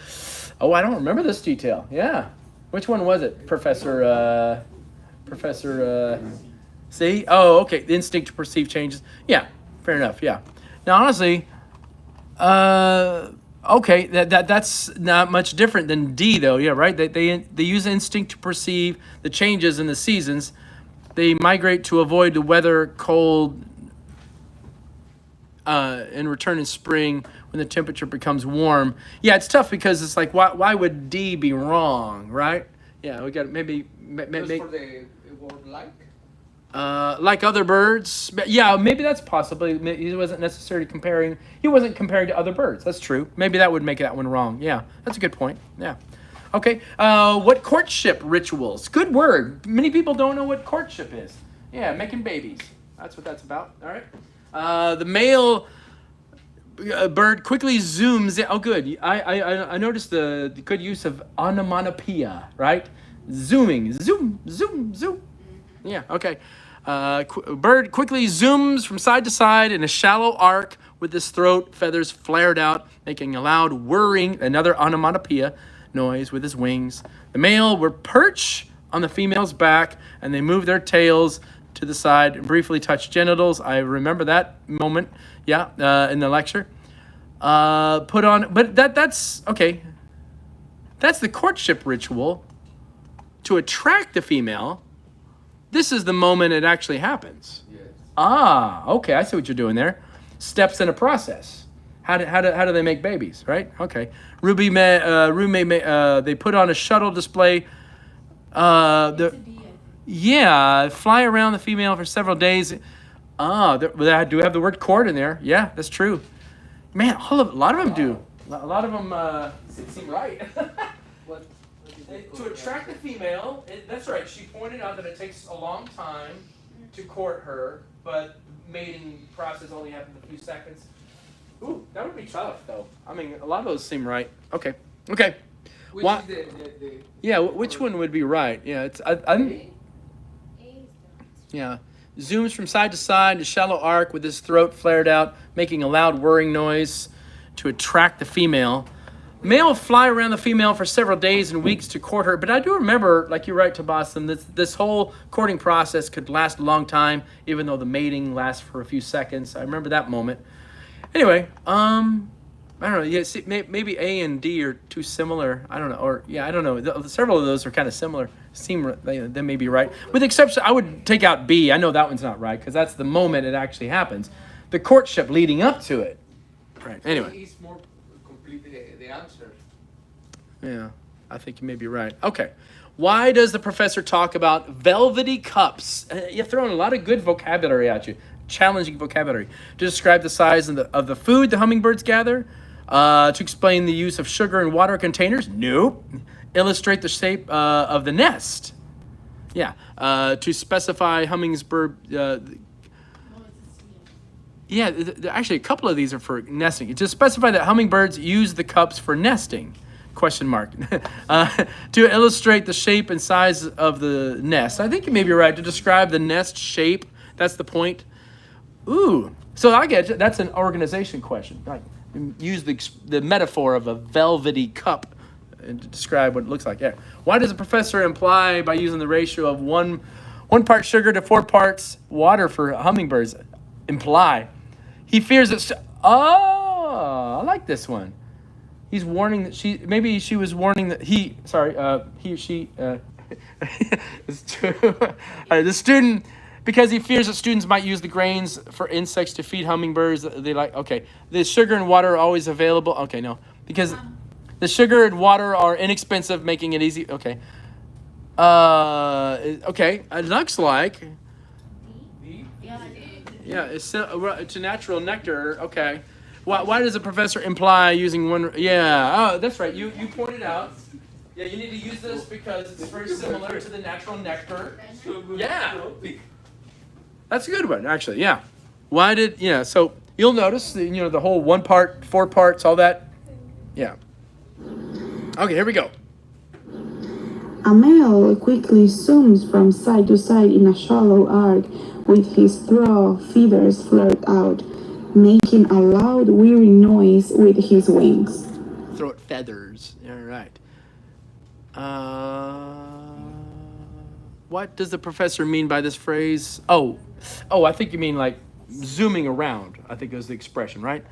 Oh, I don't remember this detail. Yeah. Which one was it, Professor C? Oh, okay. The instinct to perceive changes. Yeah. Fair enough, yeah. Now, honestly, okay, that's not much different than D, though. Yeah, right. They use instinct to perceive the changes in the seasons. They migrate to avoid the weather, cold, and return in spring when the temperature becomes warm. Yeah, it's tough because it's like, why would D be wrong, right? Yeah, we got maybe. Just for the word like. Like other birds, but yeah, maybe that's possibly. He wasn't necessarily comparing. He wasn't comparing to other birds. That's true. Maybe that would make that one wrong. Yeah, that's a good point. Yeah. Okay. What courtship rituals? Good word. Many people don't know what courtship is. Yeah, making babies. That's what that's about. All right. The male bird quickly zooms in. Oh, good. I noticed the good use of onomatopoeia. Right. Zooming. Zoom. Zoom. Zoom. Yeah, okay. Bird quickly zooms from side to side in a shallow arc with his throat feathers flared out, making a loud whirring, another onomatopoeia noise with his wings. The male will perch on the female's back, and they move their tails to the side and briefly touch genitals. I remember that moment, in the lecture. That's, okay. That's the courtship ritual to attract the female. This is the moment it actually happens. Yes. Okay, I see what you're doing there. Steps in a process. How do they make babies, right? Okay. They put on a shuttle display. Yeah, fly around the female for several days. Ah, I do have the word court in there. Yeah, that's true. Man, a lot of them do. A lot of them seem right. To attract the female, that's right. She pointed out that it takes a long time to court her, but mating process only happens a few seconds. Ooh, that would be tough, though. I mean, a lot of those seem right. Okay. Which Why? is Yeah, which one would be right? Yeah, I'm. Yeah, zooms from side to side, a shallow arc with his throat flared out, making a loud whirring noise to attract the female. Male will fly around the female for several days and weeks to court her, but I do remember, like you're right, Tabasum, this whole courting process could last a long time, even though the mating lasts for a few seconds. I remember that moment. Anyway, I don't know. Yeah, see, maybe A and D are too similar. I don't know. Or yeah, I don't know. Several of those are kind of similar. They may be right. With the exception, I would take out B. I know that one's not right because that's the moment it actually happens. The courtship leading up to it. Right. Anyway. It's more complete the answer. Yeah, I think you may be right. Okay. Why does the professor talk about velvety cups? You're throwing a lot of good vocabulary at you. Challenging vocabulary. To describe the size of the food the hummingbirds gather. To explain the use of sugar and water containers. Nope. Illustrate the shape of the nest. Yeah. To specify hummingbird... yeah, actually a couple of these are for nesting. To specify that hummingbirds use the cups for nesting. Question mark. To illustrate the shape and size of the nest. I think you may be right. To describe the nest shape. That's the point. Ooh. So I get you. That's an organization question. Like, use the metaphor of a velvety cup and to describe what it looks like. Yeah. Why does the professor imply by using the ratio of one part sugar to 4 parts water for hummingbirds? Imply. He fears that... I like this one. He's warning that she was warning that he or she, it's true. The student, because he fears that students might use the grains for insects to feed hummingbirds. Okay. The sugar and water are always available. Okay, no. Because the sugar and water are inexpensive, making it easy. Okay. Okay. It looks like... Yeah, it's a natural nectar. Okay. Why does the professor imply using one? Yeah. Oh, that's right. You pointed out. Yeah, you need to use this because it's very similar to the natural nectar. Yeah. That's a good one, actually. Yeah. So you'll notice, the whole 1 part, 4 parts, all that. Yeah. Okay, here we go. A male quickly zooms from side to side in a shallow arc with his throat feathers flared out, making a loud whirring noise with his wings. Throat feathers. All right. What does the professor mean by this phrase? Oh, I think you mean like zooming around. I think is the expression, right?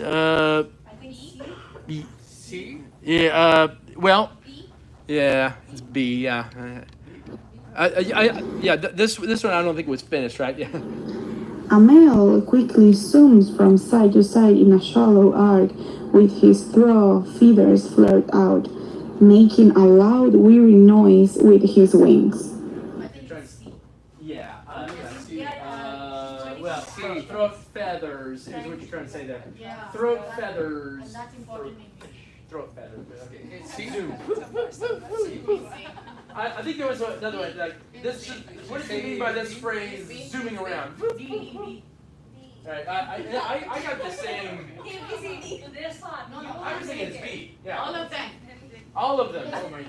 I think C. Yeah. Well. Yeah, it's B. Yeah. This one I don't think was finished, right? Yeah. A male quickly zooms from side to side in a shallow arc with his throat feathers flared out, making a loud whirring noise with his wings. Yeah. Well, throat feathers is what you're trying to say there. Yeah. Throat feathers. And that's important in English. Throat feathers. Okay. Zoom. I think there was another one. Like this. What does he mean by this phrase? Zooming around. All right. I got the same. I was thinking it's B. Yeah. All of them. All of them. Oh my.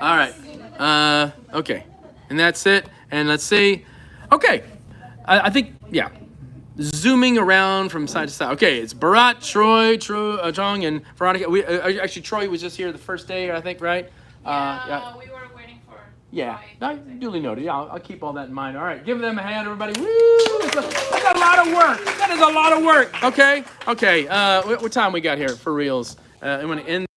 All right. Okay. And that's it. And let's see. Okay. I think, yeah. Zooming around from side to side. Okay, it's Bharat, Troy, Jong, and Veronica. Actually, Troy was just here the first day, I think, right? Yeah, we were waiting for Yeah, duly noted. Yeah, I'll keep all that in mind. All right, give them a hand, everybody. Woo! That's a lot of work. That is a lot of work. Okay. What time we got here for reals? I'm going to end.